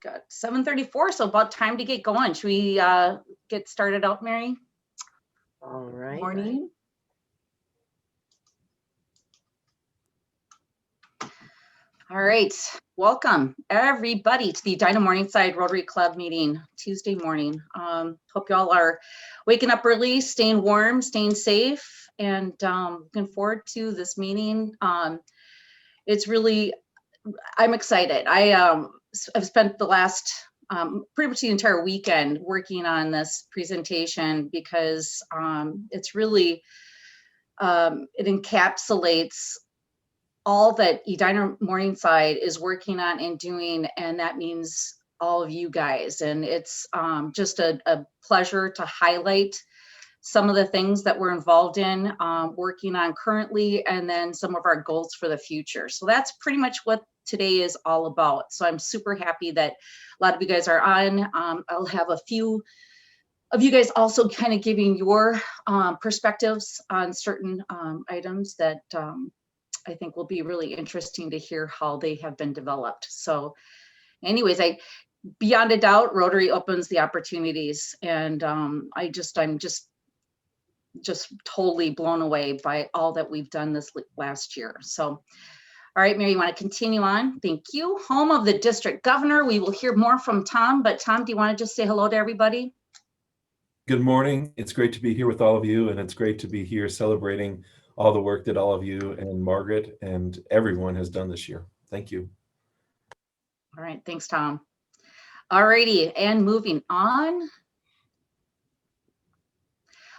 got 7:34, so about time to get going. Should we get started out, Mary? All right. Morning. All right, welcome everybody to the Edina Morningside Rotary Club meeting Tuesday morning. Hope you all are waking up early, staying warm, staying safe, and looking forward to this meeting. It's really, I'm excited. I've spent the last pretty much the entire weekend working on this presentation because it's really, it encapsulates all that Edina Morningside is working on and doing, and that means all of you guys. And it's just a pleasure to highlight some of the things that we're involved in, working on currently, and then some of our goals for the future. So that's pretty much what today is all about. So I'm super happy that a lot of you guys are on. I'll have a few of you guys also kind of giving your perspectives on certain items that I think will be really interesting to hear how they have been developed. So anyways, beyond a doubt, Rotary opens the opportunities, and I'm just totally blown away by all that we've done this last year. So, all right, Mary, you want to continue on? Thank you. Home of the district governor. We will hear more from Tom, but Tom, do you want to just say hello to everybody? Good morning. It's great to be here with all of you, and it's great to be here celebrating all the work that all of you and Margaret and everyone has done this year. Thank you. All right, thanks, Tom. All righty, and moving on.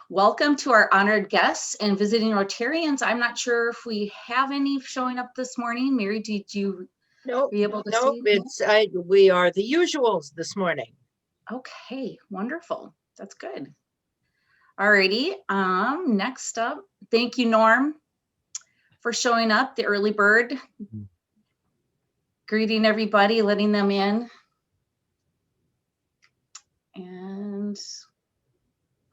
Welcome to our honored guests and visiting Rotarians. I'm not sure if we have any showing up this morning. Mary, did you be able to see? We are the usuals this morning. Okay, wonderful. That's good. Alrighty, next up, thank you, Norm, for showing up, the early bird. Greeting everybody, letting them in. And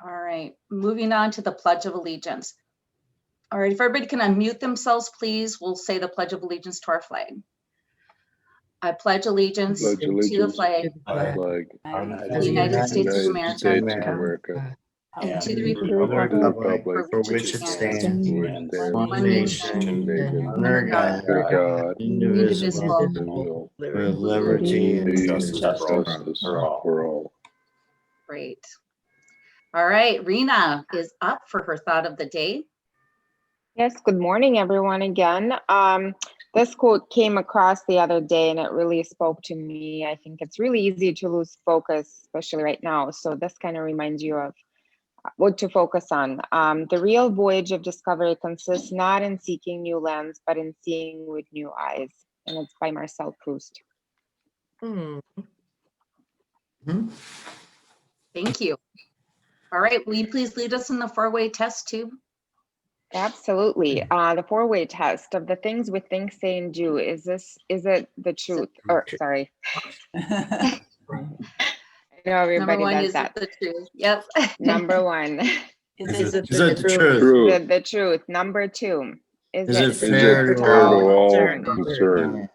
all right, moving on to the Pledge of Allegiance. All right, if everybody can unmute themselves, please, we'll say the Pledge of Allegiance to our flag. I pledge allegiance to the flag of the United States of America. And to the republic for which it stands, one nation, under God, indivisible, with liberty and justice for all. Great. All right, Rena is up for her thought of the day. Yes, good morning, everyone, again. This quote came across the other day and it really spoke to me. I think it's really easy to lose focus, especially right now. So this kind of reminds you of what to focus on. The real voyage of discovery consists not in seeking new lands, but in seeing with new eyes. And it's by Marcel Proust. Thank you. All right, will you please lead us in the four-way test tube? Absolutely. The four-way test of the things we think, say, and do. Is it the truth? Or sorry. I know everybody does that. The truth. Yep. Number one. Is it the truth? Is it the truth? Number two. Is it fair to all concerned?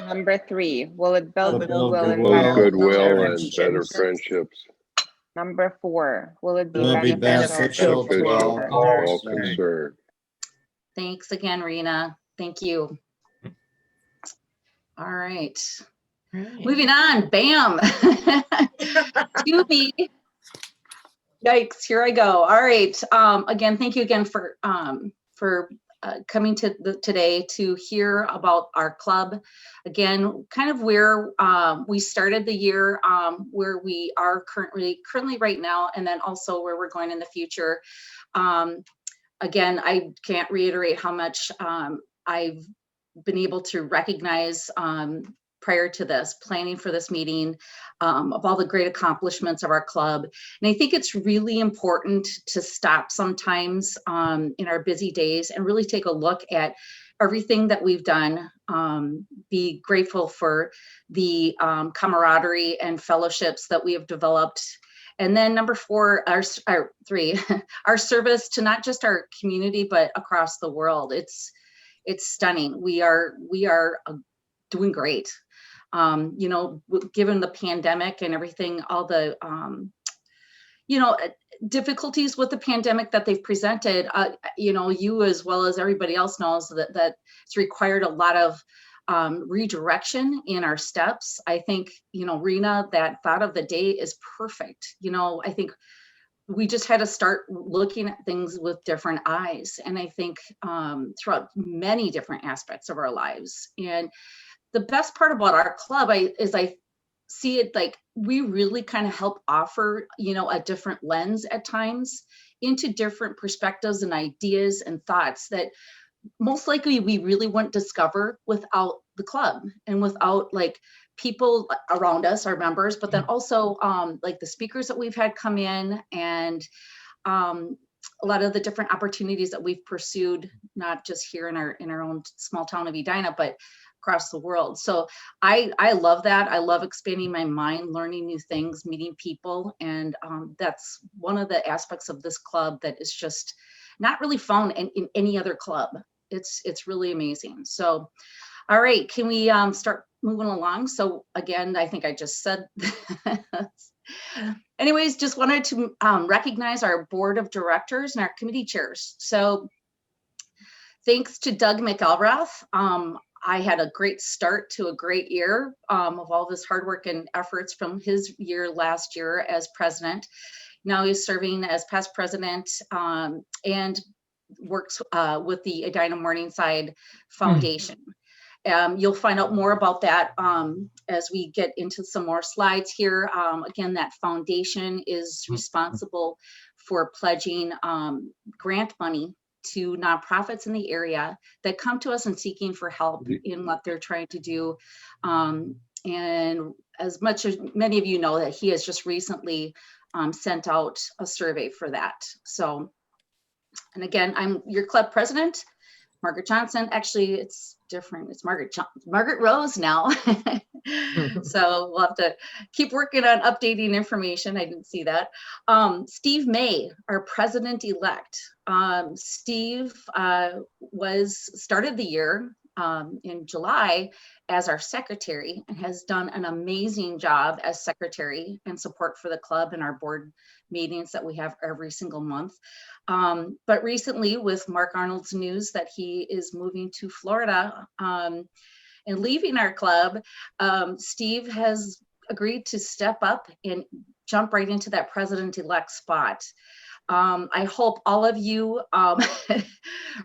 Number three. Will it build goodwill and better friendships? Number four. Will it be beneficial to all concerned? Thanks again, Rena. Thank you. All right. Moving on, bam. To me. Yikes, here I go. All right. Again, thank you again for coming today to hear about our club. Again, kind of where we started the year, where we are currently right now, and then also where we're going in the future. Again, I can't reiterate how much I've been able to recognize prior to this, planning for this meeting, of all the great accomplishments of our club. And I think it's really important to stop sometimes in our busy days and really take a look at everything that we've done, be grateful for the camaraderie and fellowships that we have developed. And then number four, our service to not just our community, but across the world. It's stunning. We are doing great. You know, given the pandemic and everything, all the, difficulties with the pandemic that they've presented, you as well as everybody else knows that it's required a lot of redirection in our steps. I think, Rena, that thought of the day is perfect. I think we just had to start looking at things with different eyes. And I think throughout many different aspects of our lives. And the best part about our club is I see it like we really kind of help offer, a different lens at times into different perspectives and ideas and thoughts that most likely we really wouldn't discover without the club and without like people around us, our members, but then also like the speakers that we've had come in and a lot of the different opportunities that we've pursued, not just here in our own small town of Edina, but across the world. So I love that. I love expanding my mind, learning new things, meeting people. And that's one of the aspects of this club that is just not really found in any other club. It's really amazing. So, all right, can we start moving along? So again, I think I just said, anyways, just wanted to recognize our board of directors and our committee chairs. So thanks to Doug McElrath. I had a great start to a great year of all this hard work and efforts from his year last year as president. Now he's serving as past president and works with the Edina Morningside Foundation. You'll find out more about that as we get into some more slides here. Again, that foundation is responsible for pledging grant money to nonprofits in the area that come to us and seeking for help in what they're trying to do. And as much as many of you know that he has just recently sent out a survey for that. So, and again, I'm your club president, Margaret Johnson. Actually, it's different. It's Margaret Rose now. So we'll have to keep working on updating information. I didn't see that. Steve May, our president-elect. Steve started the year in July as our secretary and has done an amazing job as secretary and support for the club and our board meetings that we have every single month. But recently with Mark Arnold's news that he is moving to Florida and leaving our club, Steve has agreed to step up and jump right into that president-elect spot. I hope all of you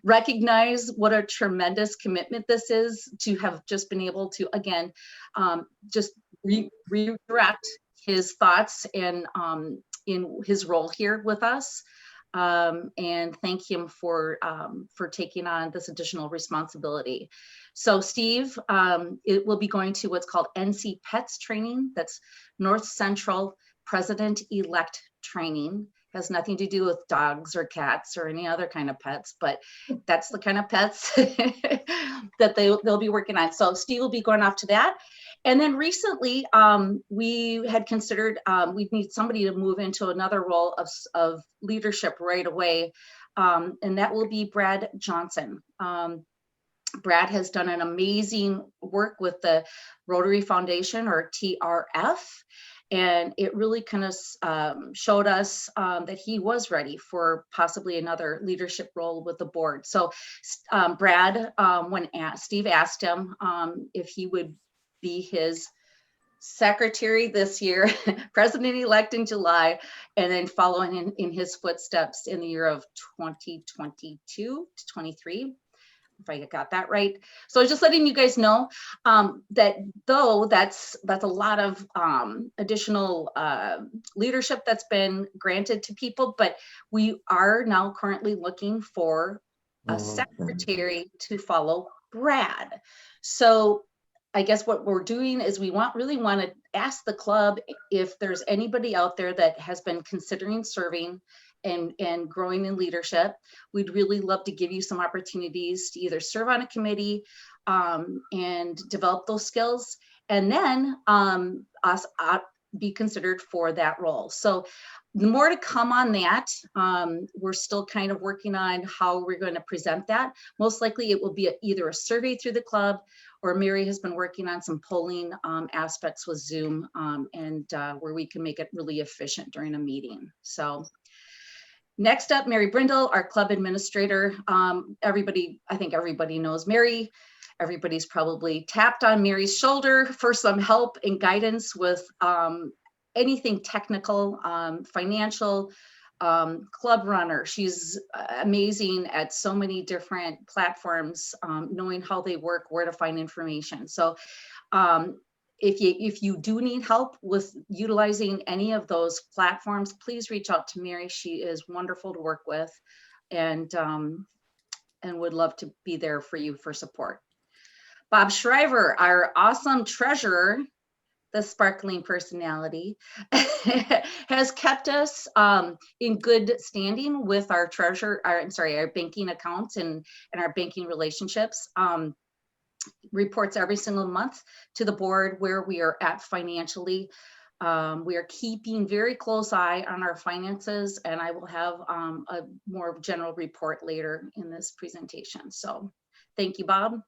recognize what a tremendous commitment this is to have just been able to, again, just redirect his thoughts and in his role here with us. And thank him for taking on this additional responsibility. So Steve, it will be going to what's called NC PETS training. That's North Central President-elect training. Has nothing to do with dogs or cats or any other kind of pets, but that's the kind of pets that they'll be working on. So Steve will be going off to that. And then recently we had considered we'd need somebody to move into another role of leadership right away. And that will be Brad Johnson. Brad has done an amazing work with the Rotary Foundation, or TRF. And it really kind of showed us that he was ready for possibly another leadership role with the board. So Brad, when Steve asked him if he would be his secretary this year, president-elect in July, and then following in his footsteps in the year of 2022 to 23. If I got that right. So just letting you guys know that though that's a lot of additional leadership that's been granted to people, but we are now currently looking for a secretary to follow Brad. So I guess what we're doing is we really want to ask the club if there's anybody out there that has been considering serving and growing in leadership. We'd really love to give you some opportunities to either serve on a committee and develop those skills, and then be considered for that role. So more to come on that. We're still kind of working on how we're going to present that. Most likely it will be either a survey through the club, or Mary has been working on some polling aspects with Zoom and where we can make it really efficient during a meeting. So next up, Mary Brindle, our club administrator. I think everybody knows Mary. Everybody's probably tapped on Mary's shoulder for some help and guidance with anything technical, financial, club runner. She's amazing at so many different platforms, knowing how they work, where to find information. So if you do need help with utilizing any of those platforms, please reach out to Mary. She is wonderful to work with and would love to be there for you for support. Bob Shriver, our awesome treasurer, the sparkling personality, has kept us in good standing with our our banking accounts and our banking relationships. Reports every single month to the board where we are at financially. We are keeping very close eye on our finances, and I will have a more general report later in this presentation. So thank you, Bob.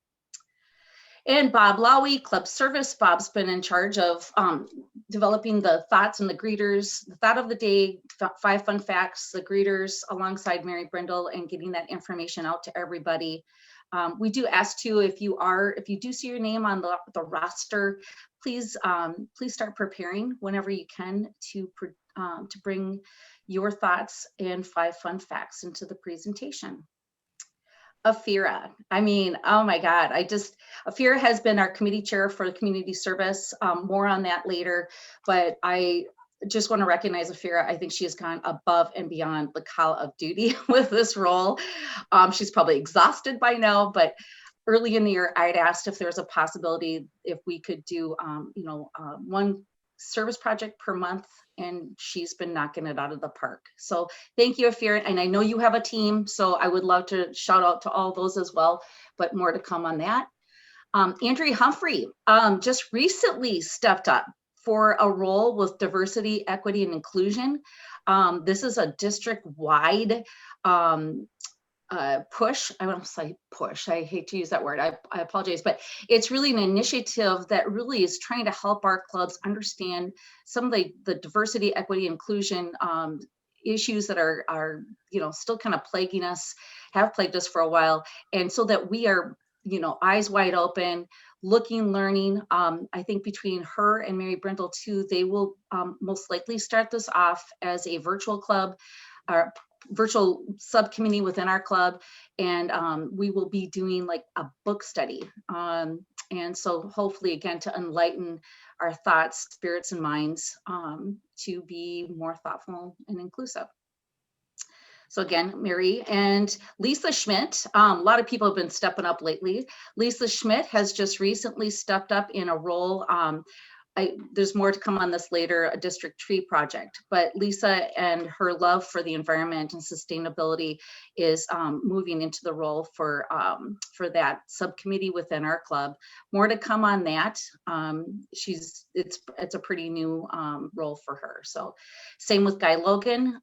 And Bob Lowy, Club Service. Bob's been in charge of developing the thoughts and the greeters, the thought of the day, 5 fun facts, the greeters alongside Mary Brindle, and getting that information out to everybody. We do ask too, if you do see your name on the roster, please start preparing whenever you can to bring your thoughts and 5 fun facts into the presentation. Afira, I mean, oh my God, Afira has been our committee chair for community service. More on that later, but I just want to recognize Afira. I think she has gone above and beyond the call of duty with this role. She's probably exhausted by now, but early in the year, I'd asked if there's a possibility if we could do, one service project per month, and she's been knocking it out of the park. So thank you, Afira. And I know you have a team, so I would love to shout out to all those as well, but more to come on that. Andrea Humphrey just recently stepped up for a role with diversity, equity, and inclusion. This is a district-wide push. I want to say push. I hate to use that word. I apologize, but it's really an initiative that really is trying to help our clubs understand some of the diversity, equity, inclusion issues that are still kind of plaguing us, have plagued us for a while, and so that we are eyes wide open, looking, learning. I think between her and Mary Brindle too, they will most likely start this off as a virtual club, virtual subcommittee within our club, and we will be doing like a book study. And so hopefully, again, to enlighten our thoughts, spirits, and minds to be more thoughtful and inclusive. So again, Mary and Lisa Schmidt, a lot of people have been stepping up lately. Lisa Schmidt has just recently stepped up in a role. There's more to come on this later, a district tree project, but Lisa and her love for the environment and sustainability is moving into the role for that subcommittee within our club. More to come on that. It's a pretty new role for her. So same with Guy Logan.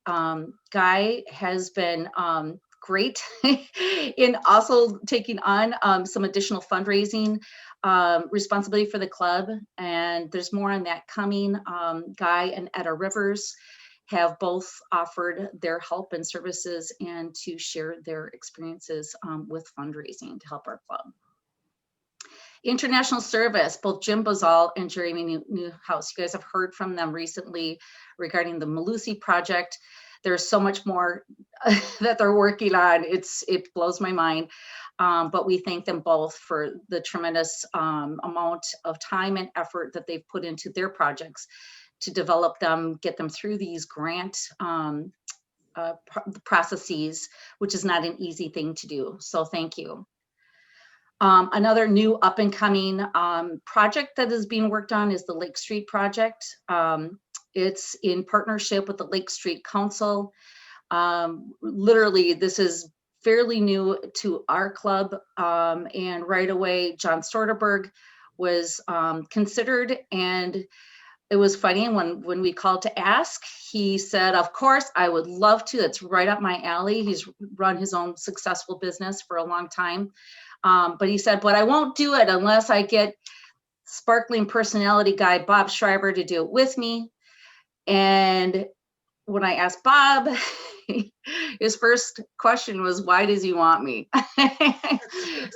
Guy has been great in also taking on some additional fundraising responsibility for the club, and there's more on that coming. Guy and Etta Rivers have both offered their help and services and to share their experiences with fundraising to help our club. International service, both Jim Bazal and Jeremy Newhouse, you guys have heard from them recently regarding the Malusi project. There's so much more that they're working on. It blows my mind. But we thank them both for the tremendous amount of time and effort that they've put into their projects to develop them, get them through these grant processes, which is not an easy thing to do. So thank you. Another new up and coming project that is being worked on is the Lake Street project. It's in partnership with the Lake Street Council. Literally, this is fairly new to our club, and right away, John Soderberg was considered, and it was funny when we called to ask, he said, of course, I would love to. It's right up my alley. He's run his own successful business for a long time. But he said, but I won't do it unless I get sparkling personality guy Bob Schreiber to do it with me. And when I asked Bob, his first question was, why does he want me?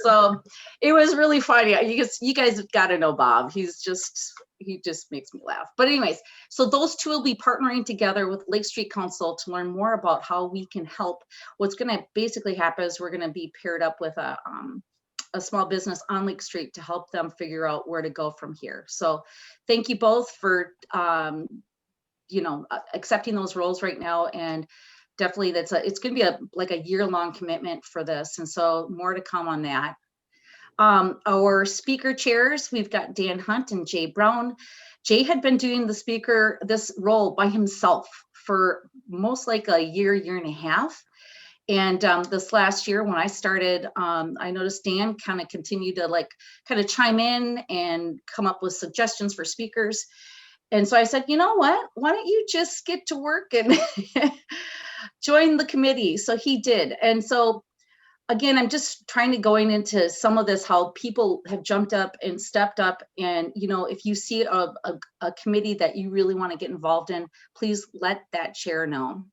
So it was really funny. You guys got to know Bob. He just makes me laugh. But anyways, so those two will be partnering together with Lake Street Council to learn more about how we can help. What's going to basically happen is we're going to be paired up with a small business on Lake Street to help them figure out where to go from here. So thank you both for accepting those roles right now, and definitely it's going to be like a year-long commitment for this, and so more to come on that. Our speaker chairs, we've got Dan Hunt and Jay Brown. Jay had been doing this role by himself for most like a year and a half. And this last year when I started, I noticed Dan kind of continued to kind of chime in and come up with suggestions for speakers. And so I said, you know what, why don't you just get to work and join the committee? So he did. And so again, I'm just trying to going into some of this, how people have jumped up and stepped up. And, if you see a committee that you really want to get involved in, please let that chair know.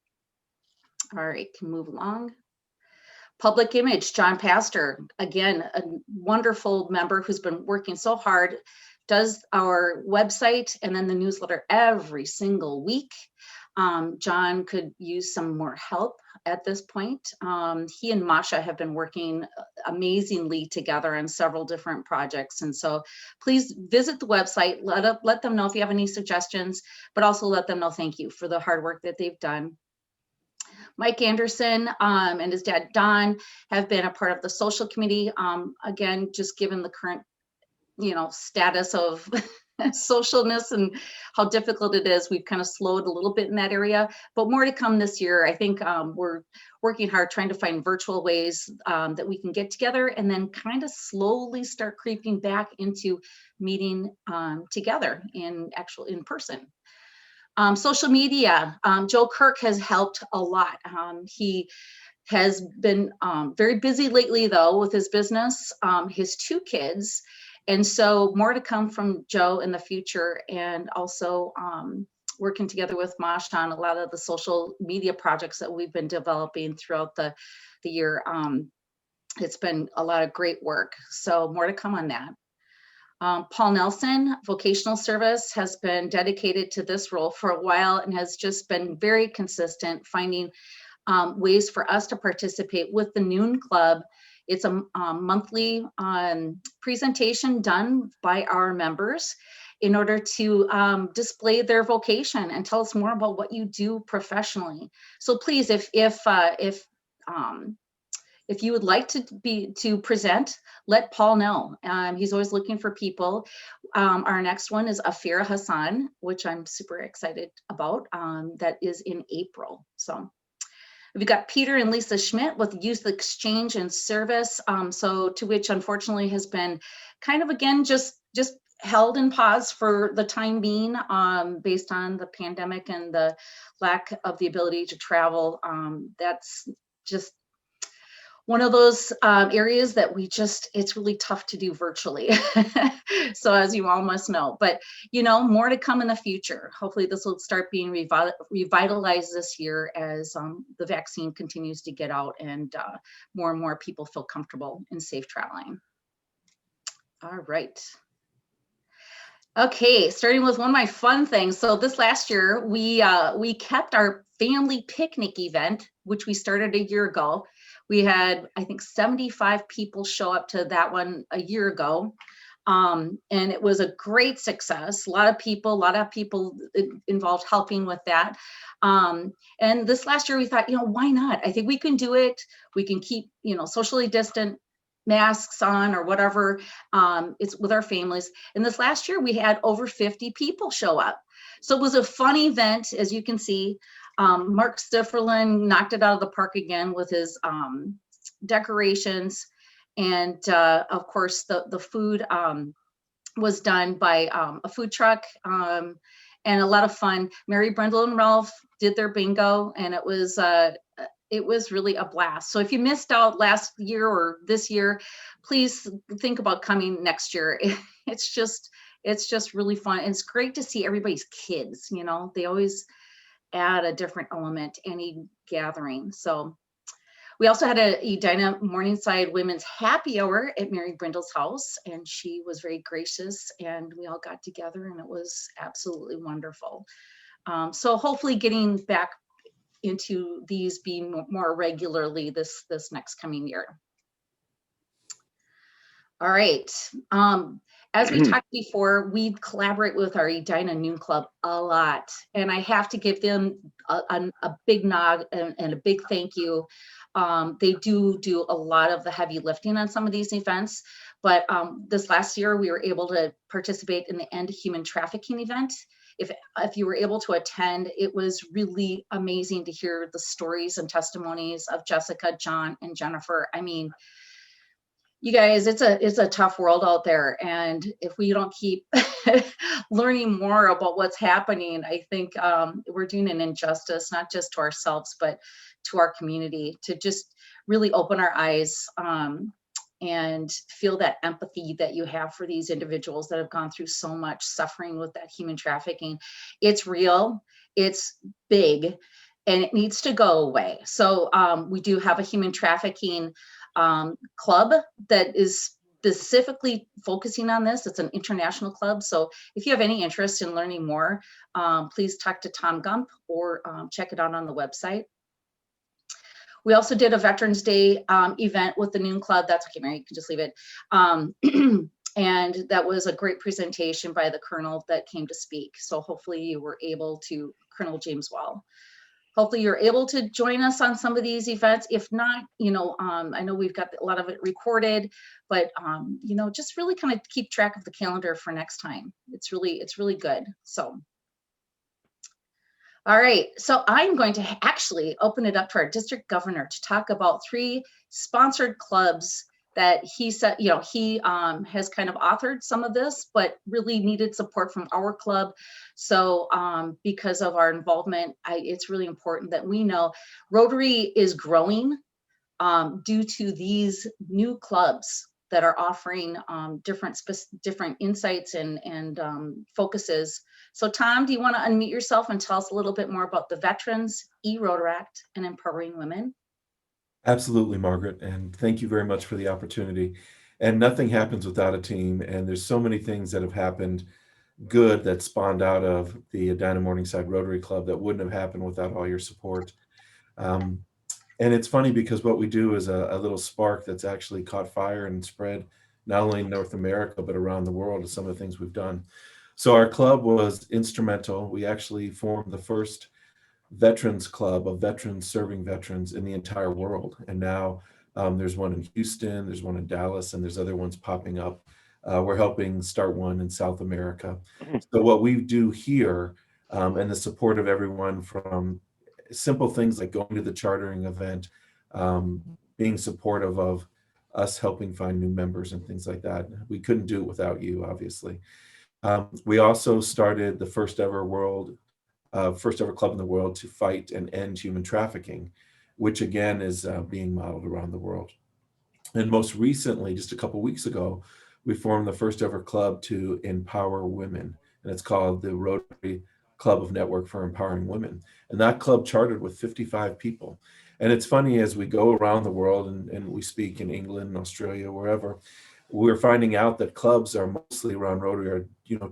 All right, can move along. Public image, John Pastor, again, a wonderful member who's been working so hard, does our website and then the newsletter every single week. John could use some more help at this point. He and Masha have been working amazingly together on several different projects. And so please visit the website, let them know if you have any suggestions, but also let them know thank you for the hard work that they've done. Mike Anderson and his dad, Don, have been a part of the social committee. Again, just given the current, status of socialness and how difficult it is, we've kind of slowed a little bit in that area, but more to come this year. I think we're working hard trying to find virtual ways that we can get together and then kind of slowly start creeping back into meeting together in person. Social media, Joe Kirk has helped a lot. He has been very busy lately though with his business, his 2 kids. And so more to come from Joe in the future, and also working together with Masha on a lot of the social media projects that we've been developing throughout the year. It's been a lot of great work. So more to come on that. Paul Nelson, vocational service, has been dedicated to this role for a while and has just been very consistent, finding ways for us to participate with the Noon Club. It's a monthly presentation done by our members in order to display their vocation and tell us more about what you do professionally. So please, if you would like to present, let Paul know. He's always looking for people. Our next one is Afira Hassan, which I'm super excited about. That is in April. So we've got Peter and Lisa Schmidt with Youth Exchange and Service. So to which unfortunately has been kind of, again, just held in pause for the time being based on the pandemic and the lack of the ability to travel. That's just one of those areas that it's really tough to do virtually. So as you all must know, but more to come in the future. Hopefully this will start being revitalized this year as the vaccine continues to get out and more people feel comfortable and safe traveling. All right. Okay, starting with one of my fun things. So this last year, we kept our family picnic event, which we started a year ago. We had, I think, 75 people show up to that one a year ago. And it was a great success. A lot of people involved helping with that. And this last year we thought, why not? I think we can do it. We can keep, socially distant, masks on or whatever. It's with our families. And this last year we had over 50 people show up. So it was a fun event, as you can see. Mark Stifferlin knocked it out of the park again with his decorations. And of course, the food was done by a food truck and a lot of fun. Mary Brendel and Ralph did their bingo, and it was it was really a blast. So if you missed out last year or this year, please think about coming next year. It's just really fun. And it's great to see everybody's kids, you know, they always add a different element to any gathering. So we also had a Edina Morningside Women's Happy Hour at Mary Brindle's house, and she was very gracious, and we all got together, and it was absolutely wonderful. So hopefully getting back into these being more regularly this next coming year. All right. As we talked before, we collaborate with our Edina Noon Club a lot, and I have to give them a big nod and a big thank you. They do a lot of the heavy lifting on some of these events, but this last year we were able to participate in the End Human Trafficking event. If you were able to attend, it was really amazing to hear the stories and testimonies of Jessica, John, and Jennifer. I mean, you guys, it's a tough world out there, and if we don't keep learning more about what's happening, I think we're doing an injustice, not just to ourselves, but to our community, to just really open our eyes and feel that empathy that you have for these individuals that have gone through so much suffering with that human trafficking. It's real, it's big, and it needs to go away. So we do have a human trafficking club that is specifically focusing on this. It's an international club. So if you have any interest in learning more, please talk to Tom Gump or check it out on the website. We also did a Veterans Day event with the Noon Club. That's okay, Mary, you can just leave it. And that was a great presentation by the Colonel that came to speak. So hopefully you were able to, Colonel James Well. Hopefully you're able to join us on some of these events. If not, you know, I know we've got a lot of it recorded, but you know, just really kind of keep track of the calendar for next time. It's really good. So, all right. So I'm going to actually open it up to our district governor to talk about 3 sponsored clubs that he said, you know, he has kind of authored some of this, but really needed support from our club. So because of our involvement, it's really important that we know Rotary is growing due to these new clubs that are offering different insights and focuses. So Tom, do you want to unmute yourself and tell us a little bit more about the Veterans, E-Rotaract, and Empowering Women? Absolutely, Margaret, and thank you very much for the opportunity. And nothing happens without a team, and there's so many things that have happened good that spawned out of the Edina Morningside Rotary Club that wouldn't have happened without all your support. And it's funny because what we do is a little spark that's actually caught fire and spread not only in North America, but around the world of some of the things we've done. So our club was instrumental. We actually formed the first veterans club of veterans serving veterans in the entire world. And now there's one in Houston, there's one in Dallas, and there's other ones popping up. We're helping start one in South America. So what we do here and the support of everyone from simple things like going to the chartering event, being supportive of us helping find new members and things like that. We couldn't do it without you, obviously. We also started the first ever club in the world to fight and end human trafficking, which again is being modeled around the world. And most recently, just a couple of weeks ago, we formed the first ever club to empower women, and it's called the Rotary Club of Network for Empowering Women. And that club chartered with 55 people. And it's funny, as we go around the world and we speak in England, Australia, wherever, we're finding out that clubs are mostly around Rotary are,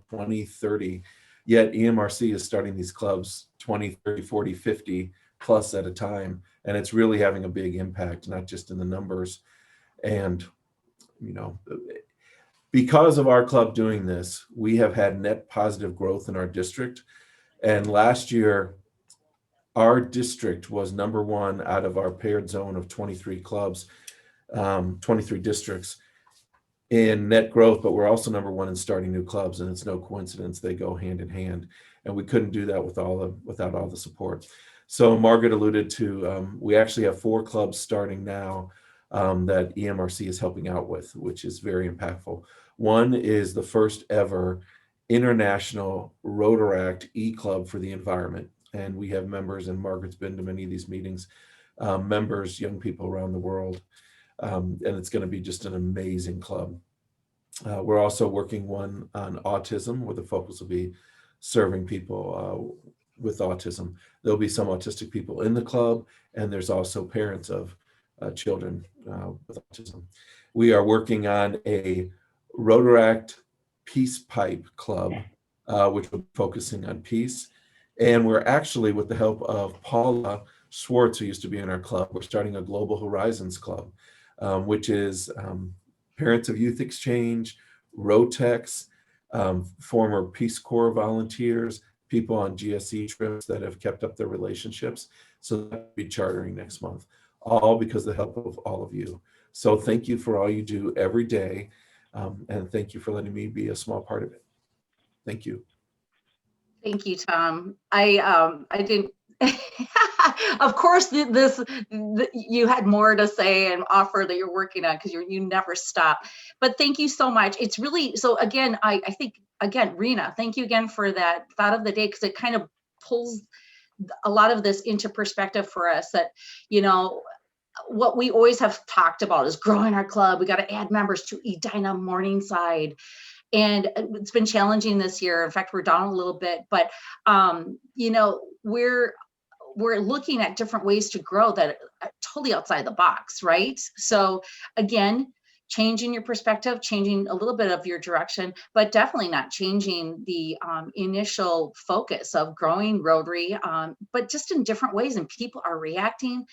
20, 30, yet EMRC is starting these clubs 20, 30, 40, 50 plus at a time. And it's really having a big impact, not just in the numbers. And, because of our club doing this, we have had net positive growth in our district. And last year, our district was #1 out of our paired zone of 23 clubs, 23 districts in net growth, but we're also #1 in starting new clubs, and it's no coincidence they go hand in hand. And we couldn't do that without all the support. So Margaret alluded to, we actually have 4 clubs starting now that EMRC is helping out with, which is very impactful. One is the first ever International Rotaract E-Club for the Environment. And we have members, and Margaret's been to many of these meetings, members, young people around the world. And it's going to be just an amazing club. We're also working one on autism, where the focus will be serving people with autism. There'll be some autistic people in the club, and there's also parents of children with autism. We are working on a Rotaract Peace Pipe Club, which will be focusing on peace. And we're actually, with the help of Paula Schwartz, who used to be in our club, we're starting a Global Horizons Club, which is Parents of Youth Exchange, Rotex, former Peace Corps volunteers, people on GSE trips that have kept up their relationships. So that'll be chartering next month, all because of the help of all of you. So thank you for all you do every day. And thank you for letting me be a small part of it. Thank you. Thank you, Tom. I didn't, of course, you had more to say and offer that you're working on, because you never stop. But thank you so much. It's really, so again, I think, again, Rena, thank you again for that thought of the day, because it kind of pulls a lot of this into perspective for us, that, you know, what we always have talked about is growing our club. We got to add members to Edina Morningside. And it's been challenging this year. In fact, we're down a little bit, but you know, we're looking at different ways to grow that are totally outside the box, right? So again, changing your perspective, changing a little bit of your direction, but definitely not changing the initial focus of growing Rotary, but just in different ways. And people are reacting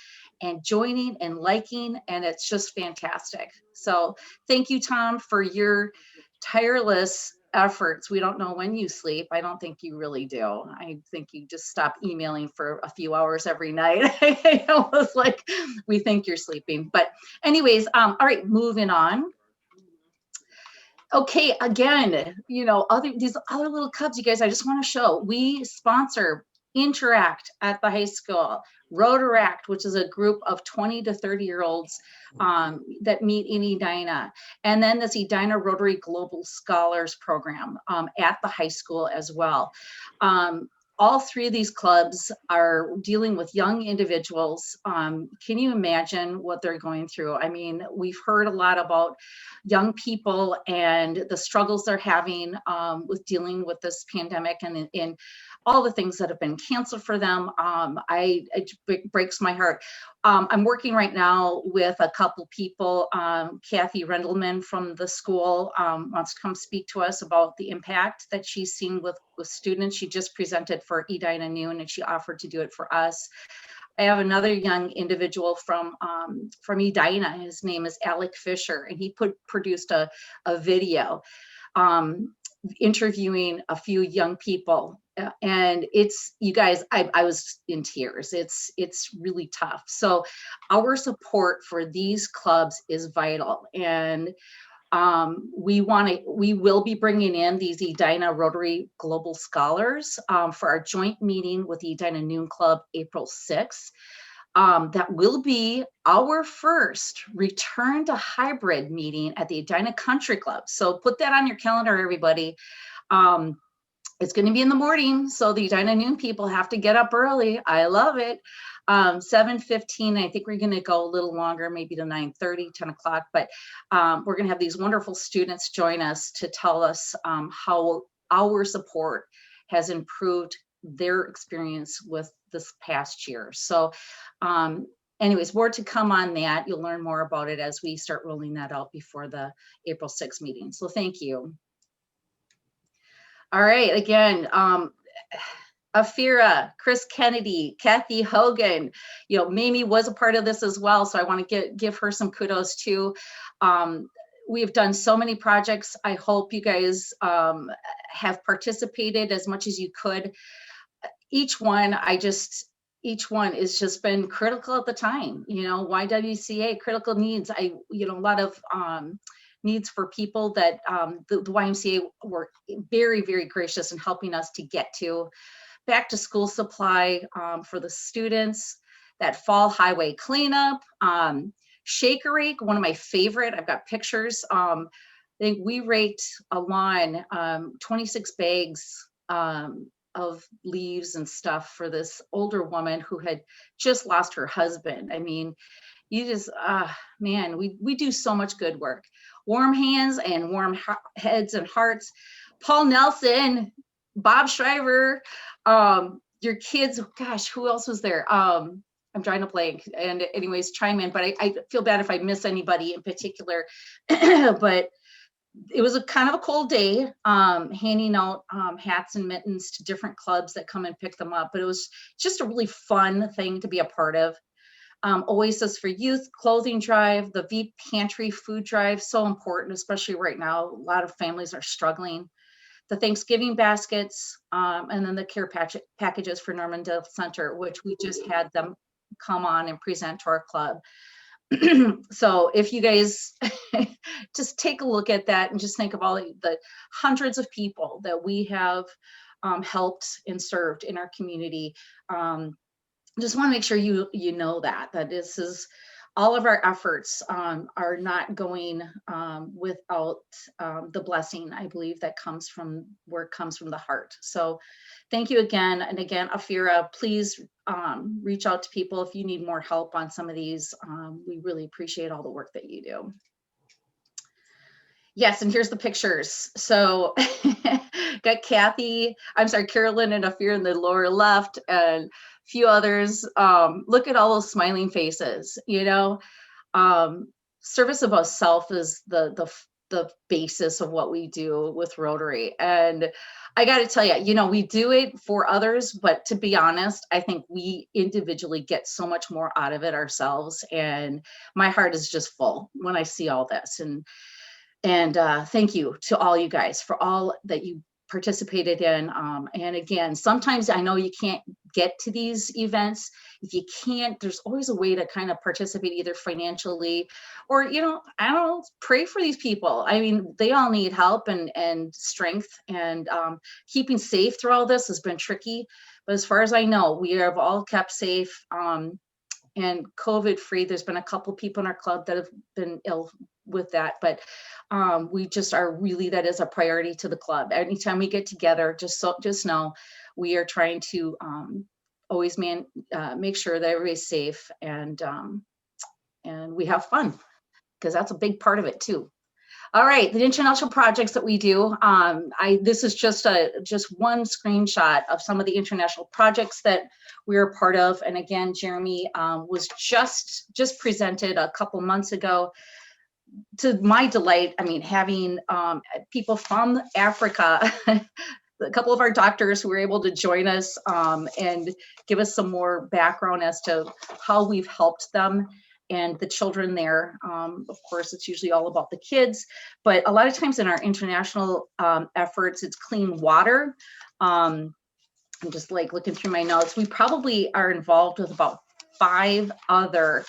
and joining and liking, and it's just fantastic. So thank you, Tom, for your tireless efforts. We don't know when you sleep. I don't think you really do. I think you just stop emailing for a few hours every night. It was like, we think you're sleeping. But anyways, all right, moving on. Okay, again, you know, these other little clubs, you guys, I just want to show, we sponsor Interact at the high school, Rotaract, which is a group of 20 to 30-year-olds that meet in Edina, and then this Edina Rotary Global Scholars Program at the high school as well. All three of these clubs are dealing with young individuals. Can you imagine what they're going through? I mean, we've heard a lot about young people and the struggles they're having with dealing with this pandemic, and all the things that have been canceled for them. It breaks my heart. I'm working right now with a couple people. Kathy Rendelman from the school wants to come speak to us about the impact that she's seen with students. She just presented for Edina Noon, and she offered to do it for us. I have another young individual from Edina. His name is Alec Fisher, and he produced a video interviewing a few young people, and it's, you guys, I was in tears. It's really tough. So our support for these clubs is vital, and we will be bringing in these Edina Rotary Global Scholars for our joint meeting with the Edina Noon Club April 6th. That will be our first return to hybrid meeting at the Edina Country Club. So put that on your calendar, everybody. It's going to be in the morning, so the Edina Noon people have to get up early. I love it. 7:15, I think we're going to go a little longer, maybe to 9:30, 10 o'clock, but we're going to have these wonderful students join us to tell us how our support has improved their experience with this past year. So anyways, more to come on that. You'll learn more about it as we start rolling that out before the April 6th meeting. So thank you. All right, again, Afira, Chris Kennedy, Kathy Hogan, you know, Mamie was a part of this as well, so I want to give her some kudos too. We've done so many projects. I hope you guys have participated as much as you could. Each one has just been critical at the time. You know, YWCA, critical needs. A lot of needs for people that the YMCA were very, very gracious in helping us to get to. Back to school supply for the students, that fall highway cleanup, Shaker Rake, one of my favorite. I've got pictures. I think we raked a lawn, 26 bags of leaves and stuff for this older woman who had just lost her husband. I mean, you just, man, we do so much good work. Warm hands and warm heads and hearts. Paul Nelson, Bob Shriver, your kids, gosh, who else was there? I'm drawing a blank. And anyways, chime in, but I feel bad if I miss anybody in particular. But it was a kind of a cold day, handing out hats and mittens to different clubs that come and pick them up. But it was just a really fun thing to be a part of. Oasis for Youth clothing drive, the V Pantry food drive, so important, especially right now. A lot of families are struggling. The Thanksgiving baskets, and then the care packages for Normandale Center, which we just had them come on and present to our club. So if you guys just take a look at that and just think of all the hundreds of people that we have helped and served in our community. Just want to make sure you know that this is all of our efforts are not going without the blessing, I believe, that comes from where it comes from the heart. So thank you again. And again, Afira, please reach out to people if you need more help on some of these. We really appreciate all the work that you do. Yes, and here's the pictures. So got Carolyn and Afira in the lower left, and a few others. Look at all those smiling faces, you know. Service above self is the basis of what we do with Rotary. And I got to tell you, you know, we do it for others, but to be honest, I think we individually get so much more out of it ourselves. And my heart is just full when I see all this. And thank you to all you guys for all that you participated in. And again, sometimes I know you can't get to these events. If you can't, there's always a way to kind of participate either financially or, you know, I don't know, pray for these people. I mean, they all need help and strength, and keeping safe through all this has been tricky. But as far as I know, we have all kept safe and COVID free. There's been a couple people in our club that have been ill with that, but we just are really, that is a priority to the club. Anytime we get together, just know we are trying to always make sure that everybody's safe and we have fun, because that's a big part of it too. All right, the international projects that we do. This is just one screenshot of some of the international projects that we're a part of. And again, Jeremy was just presented a couple months ago. To my delight, I mean, having people from Africa, a couple of our doctors who were able to join us and give us some more background as to how we've helped them and the children there. Of course, it's usually all about the kids, but a lot of times in our international efforts, it's clean water. I'm just like looking through my notes. We probably are involved with about 5 other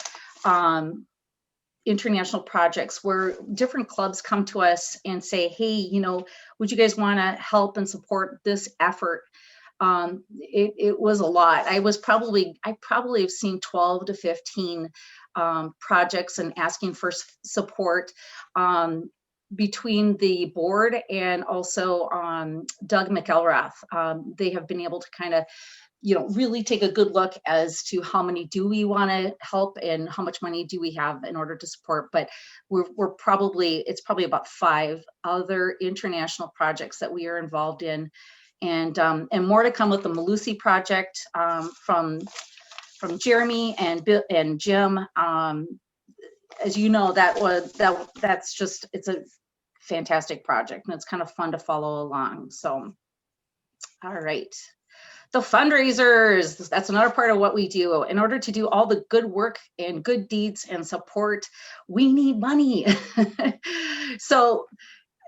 international projects where different clubs come to us and say, hey, you know, would you guys want to help and support this effort? It was a lot. I probably have seen 12 to 15 projects and asking for support between the board and also Doug McElrath. They have been able to kind of, you know, really take a good look as to how many do we want to help and how much money do we have in order to support. But it's probably about 5 other international projects that we are involved in, and more to come with the Malusi project from Jeremy and Bill and Jim. As you know, it's a fantastic project, and it's kind of fun to follow along. So, all right. The fundraisers, that's another part of what we do. In order to do all the good work and good deeds and support, we need money. So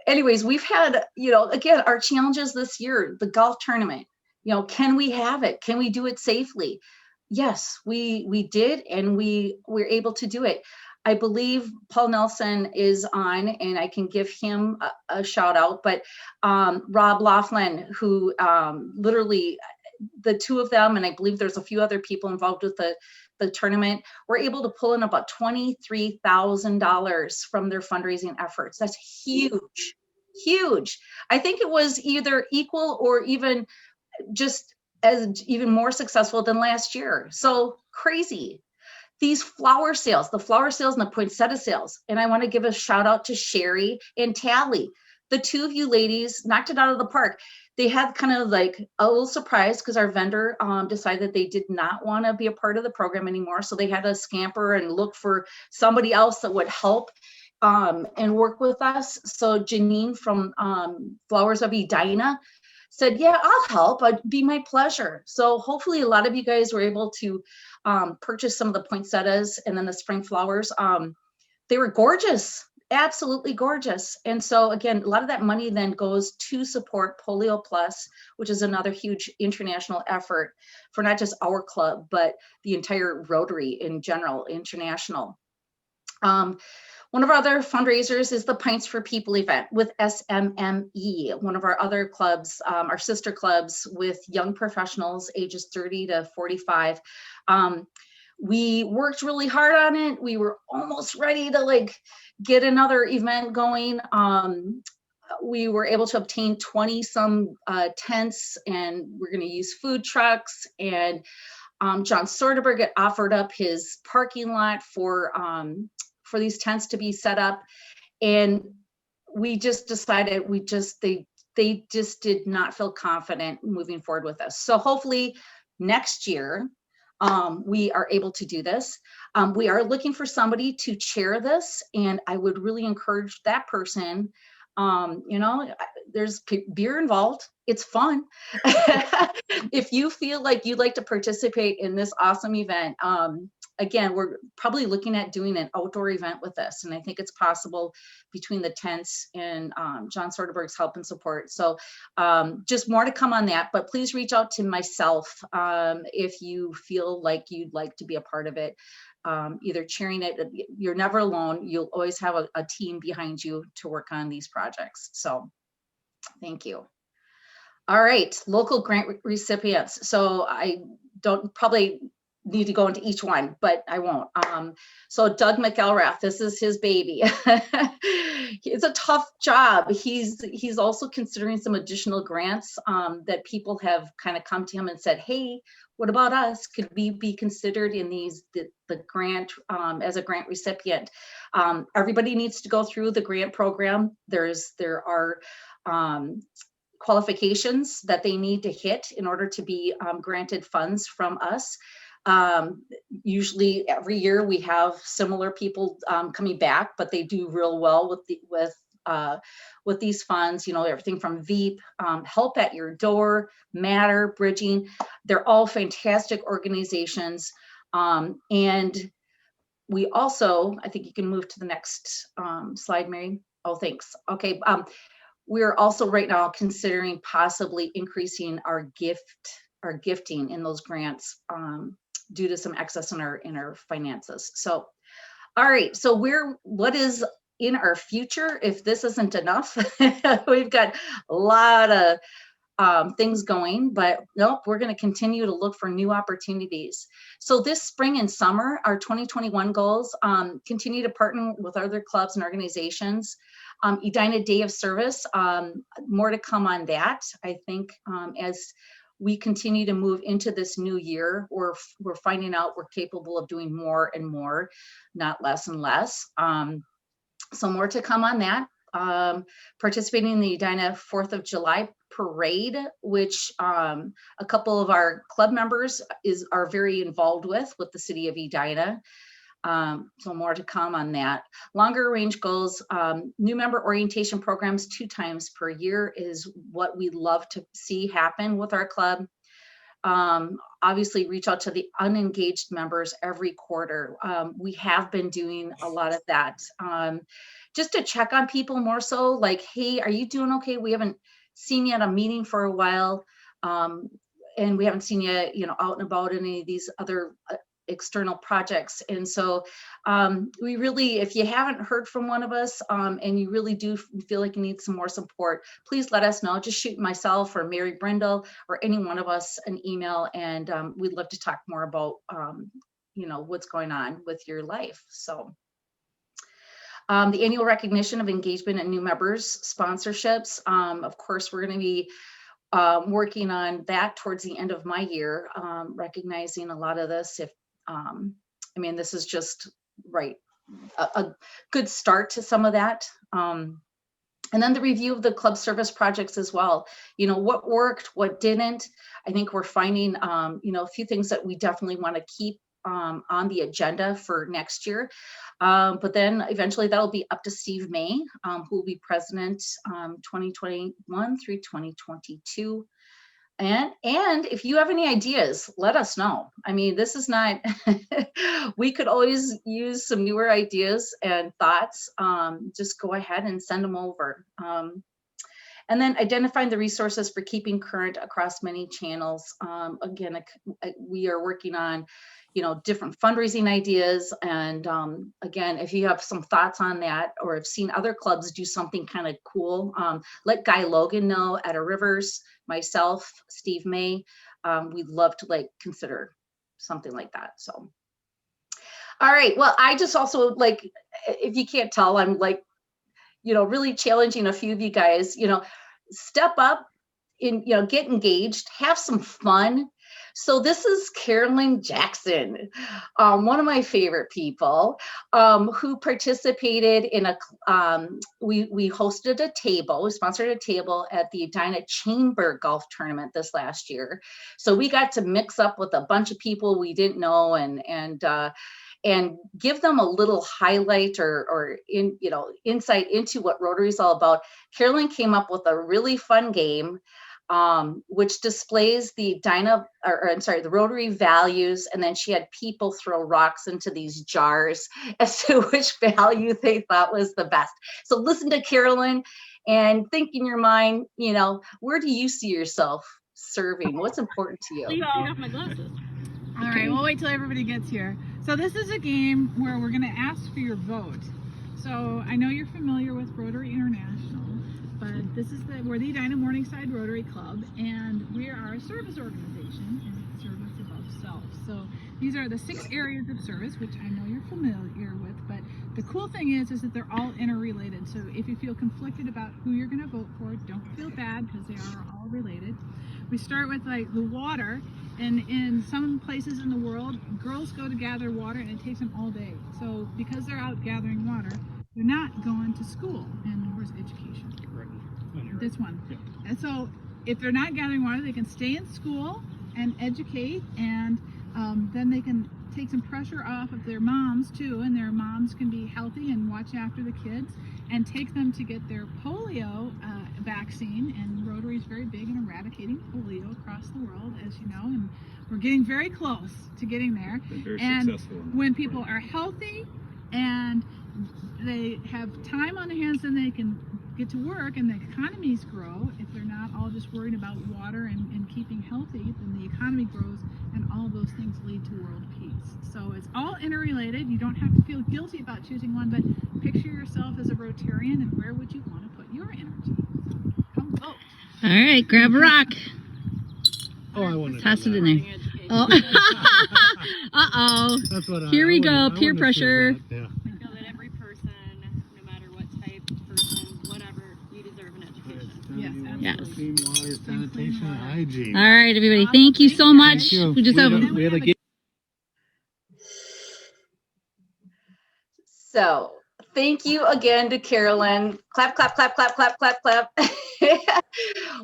anyways, we've had, you know, again, our challenges this year, the golf tournament, you know, can we have it? Can we do it safely? Yes, we did, and we were able to do it. I believe Paul Nelson is on, and I can give him a shout out, but Rob Laughlin, who literally, the 2 of them, and I believe there's a few other people involved with the tournament, were able to pull in about $23,000 from their fundraising efforts. That's huge, huge. I think it was either equal or even just as even more successful than last year. So crazy. These flower sales, the flower sales and the poinsettia sales. And I want to give a shout out to Sherry and Tally. The two of you ladies knocked it out of the park. They had kind of like a little surprise because our vendor decided that they did not want to be a part of the program anymore. So they had to scamper and look for somebody else that would help and work with us. So Janine from Flowers of Edina said, yeah, I'll help. It'd be my pleasure. So hopefully a lot of you guys were able to purchase some of the poinsettias and then the spring flowers. They were gorgeous, absolutely gorgeous. And so again, a lot of that money then goes to support Polio Plus, which is another huge international effort for not just our club, but the entire Rotary in general, international. One of our other fundraisers is the Pints for People event with SMME, one of our other clubs, our sister clubs with young professionals ages 30 to 45. We worked really hard on it. We were almost ready to like get another event going. We were able to obtain 20 some tents, and we're going to use food trucks. And John Soderberg had offered up his parking lot for these tents to be set up. And we just decided they just did not feel confident moving forward with us. So hopefully next year, we are able to do this. We are looking for somebody to chair this, and I would really encourage that person. You know, there's beer involved. It's fun. If you feel like you'd like to participate in this awesome event, again, we're probably looking at doing an outdoor event with this, and I think it's possible between the tents and John Soderberg's help and support. So just more to come on that, but please reach out to myself if you feel like you'd like to be a part of it. Either chairing it, you're never alone. You'll always have a team behind you to work on these projects. So thank you. All right, local grant recipients. So I don't probably need to go into each one, but I won't. So Doug McElrath, this is his baby. It's a tough job. He's also considering some additional grants that people have kind of come to him and said, hey, what about us? Could we be considered in the grant as a grant recipient? Everybody needs to go through the grant program. There are qualifications that they need to hit in order to be granted funds from us. Usually every year we have similar people coming back, but they do real well with these funds, you know, everything from VEEP, Help at Your Door, Matter, Bridging. They're all fantastic organizations. And we also, I think you can move to the next slide, Mary. Oh, thanks. Okay. We're also right now considering possibly increasing our gifting in those grants due to some excess in our finances. So, all right. So what is in our future if this isn't enough? We've got a lot of things going, but nope, we're going to continue to look for new opportunities. So this spring and summer, our 2021 goals, continue to partner with other clubs and organizations. Edina Day of Service, more to come on that. I think as we continue to move into this new year, we're finding out we're capable of doing more and more, not less and less. So more to come on that. Participating in the Edina 4th of July parade, which a couple of our club members are very involved with the city of Edina. So more to come on that. Longer range goals, new member orientation programs 2 times per year is what we love to see happen with our club. Obviously reach out to the unengaged members every quarter. We have been doing a lot of that. Just to check on people more so, like, hey, are you doing okay? We haven't seen you at a meeting for a while. And we haven't seen you, you know, out and about in any of these other external projects. And so we really, if you haven't heard from one of us and you really do feel like you need some more support, please let us know. Just shoot myself or Mary Brindle or any one of us an email, and we'd love to talk more about you know, what's going on with your life. So the annual recognition of engagement and new members, sponsorships. Of course, we're going to be working on that towards the end of my year, recognizing a lot of this. I mean, this is just a good start to some of that. And then the review of the club service projects as well. You know, what worked, what didn't. I think we're finding, you know, a few things that we definitely want to keep on the agenda for next year. But then eventually that'll be up to Steve May, who will be president 2021 through 2022. And if you have any ideas, let us know. I mean, this is not, we could always use some newer ideas and thoughts. Just go ahead and send them over. And then identifying the resources for keeping current across many channels. Again, we are working on, you know, different fundraising ideas. And again, if you have some thoughts on that, or have seen other clubs do something kind of cool, let Guy Logan know, Etta Rivers, myself, Steve May. We'd love to consider something like that. So, all right. Well, I just also if you can't tell, I'm you know, really challenging a few of you guys, you know, step up in, you know, get engaged, have some fun. So this is Carolyn Jackson, one of my favorite people, who participated in we hosted a table, we sponsored a table at the Edina Chamber Golf Tournament this last year. So we got to mix up with a bunch of people we didn't know and give them a little highlight or insight into what Rotary is all about. Carolyn came up with a really fun game, which displays the the Rotary values, and then she had people throw rocks into these jars as to which value they thought was the best. So listen to Carolyn and think in your mind, you know, where do you see yourself serving? What's important to you? Take off my glasses. All right, we'll wait till everybody gets here. So this is a game where we're going to ask for your vote. So I know you're familiar with Rotary International, but we're the Edina Morningside Rotary Club, and we are a service organization, and service above self. So these are the 6 areas of service, which I know you're familiar with, but the cool thing is that they're all interrelated. So if you feel conflicted about who you're going to vote for, don't feel bad, because they are all related. We start with the water, and in some places in the world, girls go to gather water and it takes them all day. So because they're out gathering water, they're not going to school. And where's education? This one. Yeah. And so if they're not gathering water, they can stay in school and educate, and then they can take some pressure off of their moms too, and their moms can be healthy and watch after the kids and take them to get their polio vaccine. And Rotary is very big in eradicating polio across the world, as you know, and we're getting very close to getting there. Been very and successful. When people are healthy and they have time on their hands, then they can get to work and the economies grow. If they're not all just worried about water and keeping healthy, then the economy grows, and all of those things lead to world peace. So it's all interrelated. You don't have to feel guilty about choosing one, but picture yourself as a Rotarian, and where would you want to put your energy? So come vote. All right, grab a rock. Oh, I want to Toss it in there. Oh. Uh-oh. That's what Here we go, peer pressure. Yeah. I feel that every person, no matter what type, person, whatever, you deserve an education. Yes, Yes. Clean water, sanitation, and hygiene. All right, everybody. Thank you so much. Thank you. We just have We have a game. So thank you again to Carolyn. Clap, clap, clap, clap, clap, clap, clap.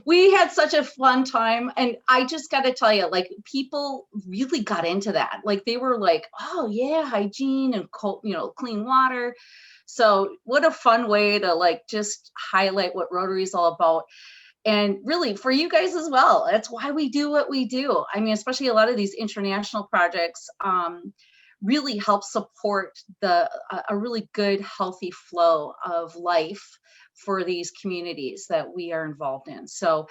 We had such a fun time. And I just got to tell you, people really got into that. They were like, oh yeah, hygiene and cold, clean water. So what a fun way to just highlight what Rotary is all about. And really for you guys as well. That's why we do what we do. I mean, especially a lot of these international projects, really help support a really good, healthy flow of life for these communities that we are involved in. So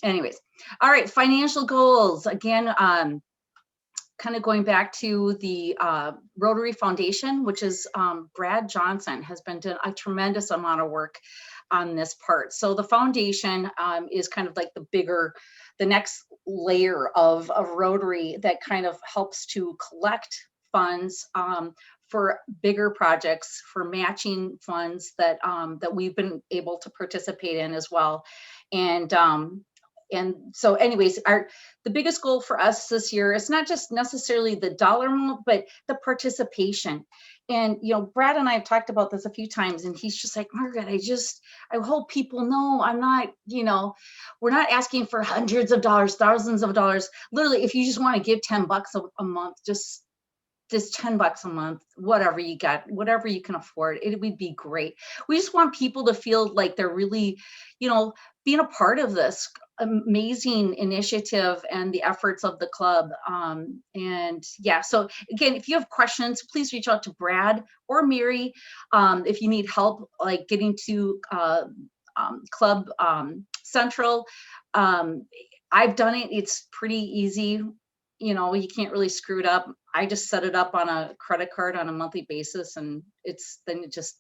anyways, all right, financial goals. Again, kind of going back to the Rotary Foundation, which is Brad Johnson has been doing a tremendous amount of work on this part. So the foundation is kind of like the next layer of Rotary that kind of helps to collect funds for bigger projects, for matching funds that we've been able to participate in as well. And And so anyways, the biggest goal for us this year is not just necessarily the dollar amount, but the participation. And, Brad and I have talked about this a few times, and he's just like, Margaret, I hope people know I'm not, we're not asking for hundreds of dollars, thousands of dollars. Literally, if you just want to give $10 a month, just $10 a month, whatever you got, whatever you can afford, it would be great. We just want people to feel like they're really, being a part of this amazing initiative and the efforts of the club. And yeah, so again, if you have questions, please reach out to Brad or Mary. If you need help, like getting to Club Central, I've done it. It's pretty easy. You can't really screw it up. I just set it up on a credit card on a monthly basis, and then you just,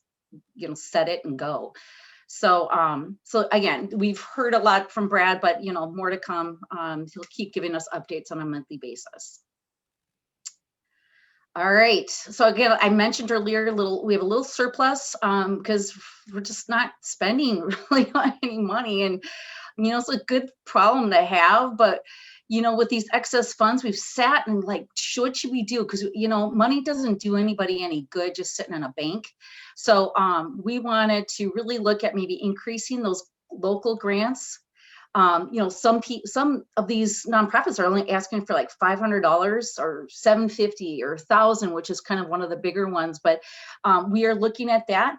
set it and go. So, so again, we've heard a lot from Brad, but more to come. He'll keep giving us updates on a monthly basis. All right. So again, I mentioned earlier, we have a little surplus because we're just not spending really any money, and it's a good problem to have, but with these excess funds, we've sat and like, what should we do? Because, money doesn't do anybody any good just sitting in a bank. So we wanted to really look at maybe increasing those local grants. Some of these nonprofits are only asking for like $500 or $750 or $1,000, which is kind of one of the bigger ones. But we are looking at that.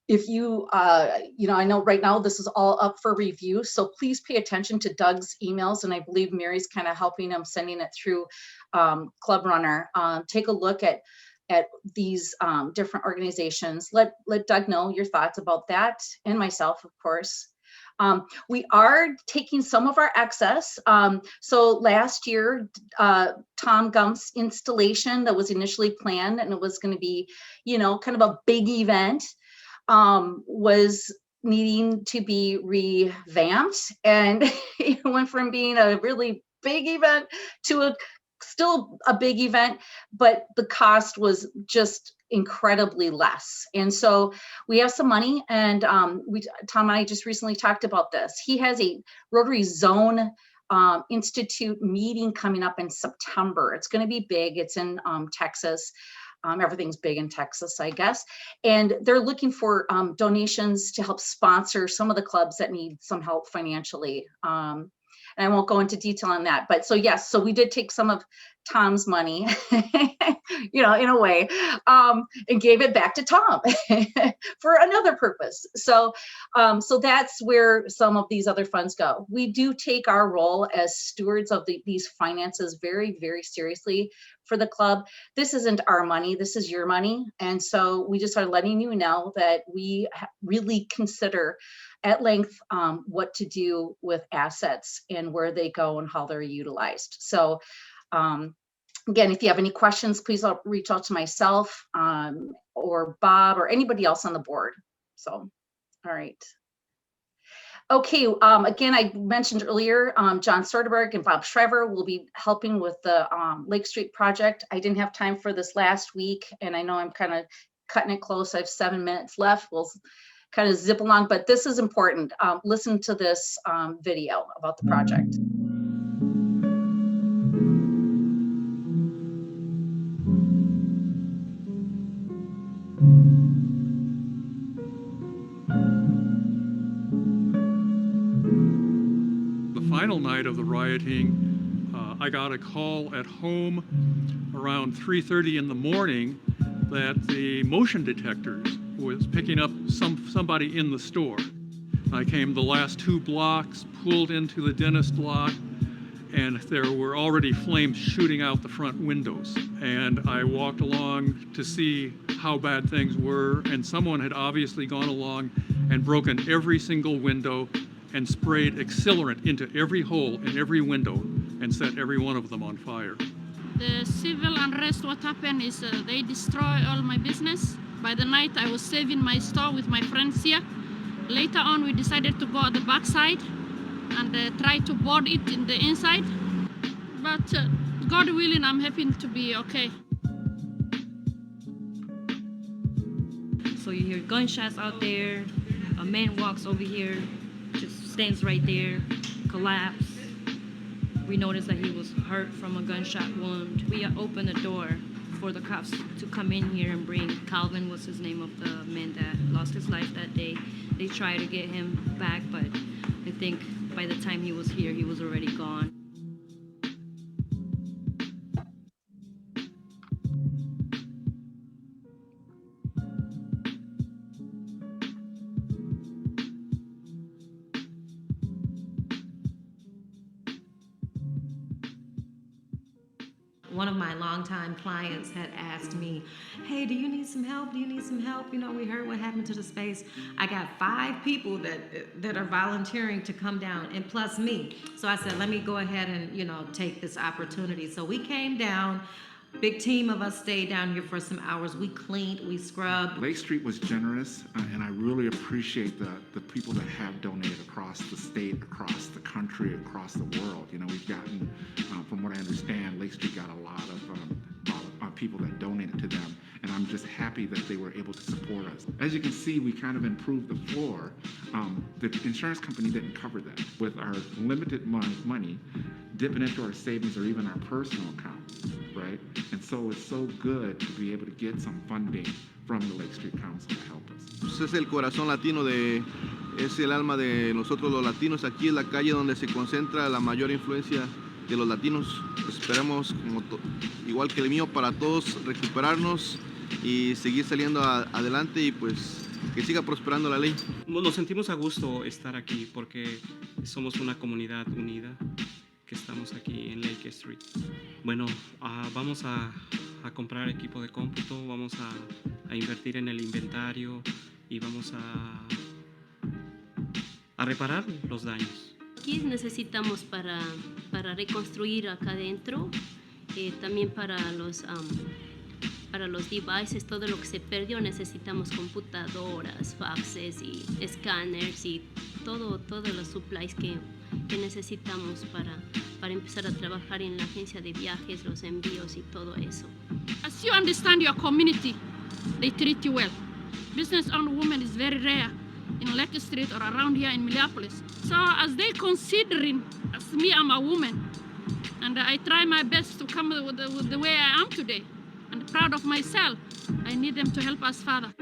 If you, I know right now this is all up for review, so please pay attention to Doug's emails, and I believe Mary's kind of helping him, sending it through Club Runner. Take a look at these different organizations. Let Doug know your thoughts about that, and myself, of course. We are taking some of our excess. So last year, Tom Gump's installation that was initially planned, and it was going to be, kind of a big event, was needing to be revamped, and it went from being a really big event to still a big event, but the cost was just incredibly less. And so we have some money, and Tom and I just recently talked about this. He has a Rotary Zone Institute meeting coming up in September. It's going to be big. It's in Texas. Everything's big in Texas, I guess. And they're looking for donations to help sponsor some of the clubs that need some help financially. And I won't go into detail on that. But so, yes, so we did take some of Tom's money, in a way, and gave it back to Tom for another purpose. So, so that's where some of these other funds go. We do take our role as stewards of these finances very, very seriously for the club. This isn't our money, this is your money. And so we just are letting you know that we really consider at length what to do with assets and where they go and how they're utilized. So again, if you have any questions, please reach out to myself or Bob or anybody else on the board. So, all right. Okay, again, I mentioned earlier, John Soderberg and Bob Shriver will be helping with the Lake Street project. I didn't have time for this last week, and I know I'm kind of cutting it close. I have 7 minutes left. We'll kind of zip along, but this is important. Listen to this video about the project. Final night of the rioting, I got a call at home around 3:30 in the morning that the motion detectors was picking up somebody in the store. I came the last 2 blocks, pulled into the dentist lot, and there were already flames shooting out the front windows. And I walked along to see how bad things were, and someone had obviously gone along and broken every single window and sprayed accelerant into every hole in every window and set every one of them on fire. The civil unrest, what happened is they destroy all my business. By the night I was saving my store with my friends here. Later on we decided to go at the back side and try to board it in the inside. But God willing, I'm happy to be okay. So you hear gunshots out there, a man walks over here, just stands right there, collapsed. We noticed that he was hurt from a gunshot wound. We opened the door for the cops to come in here and bring Calvin, was his name of the man that lost his life that day. They tried to get him back, but I think by the time he was here, he was already gone. One of my longtime clients had asked me, hey, do you need some help? Do you need some help? You know, we heard what happened to the space. I got 5 people that are volunteering to come down, and plus me. So I said, let me go ahead and, you know, take this opportunity. So we came down. Big team of us stayed down here for some hours. We cleaned, we scrubbed. Lake Street was generous, and I really appreciate the people that have donated across the state, across the country, across the world. You know, we've gotten, from what I understand, Lake Street got a lot of people that donated to them, and I'm just happy that they were able to support us. As you can see, we kind of improved the floor. The insurance company didn't cover that. With our limited money, dipping into our savings or even our personal accounts, right? And so it's so good to be able to get some funding from the Lake Street Council to help us. Es el corazón latino es el alma de nosotros los latinos. Aquí es la calle donde se concentra la mayor influencia de los latinos. Esperamos, igual que el mío, para todos recuperarnos y seguir saliendo adelante y pues que siga prosperando la ley. Nos sentimos a gusto estar aquí porque somos una comunidad unida que estamos aquí en Lake Street. Bueno, vamos a comprar equipo de cómputo, vamos a invertir en el inventario y vamos a reparar los daños. Aquí necesitamos para reconstruir acá adentro, también para los devices, todo lo que se perdió, necesitamos computadoras, faxes y escáneres y todos los supplies que necesitamos para empezar a trabajar en la agencia de viajes, los envíos y todo eso. As you understand your community, they treat you well. Business-owned woman is very rare in Lake Street or around here in Minneapolis. So as they considering, as me, I'm a woman, and I try my best to come with the way I am today, and proud of myself, I need them to help us further.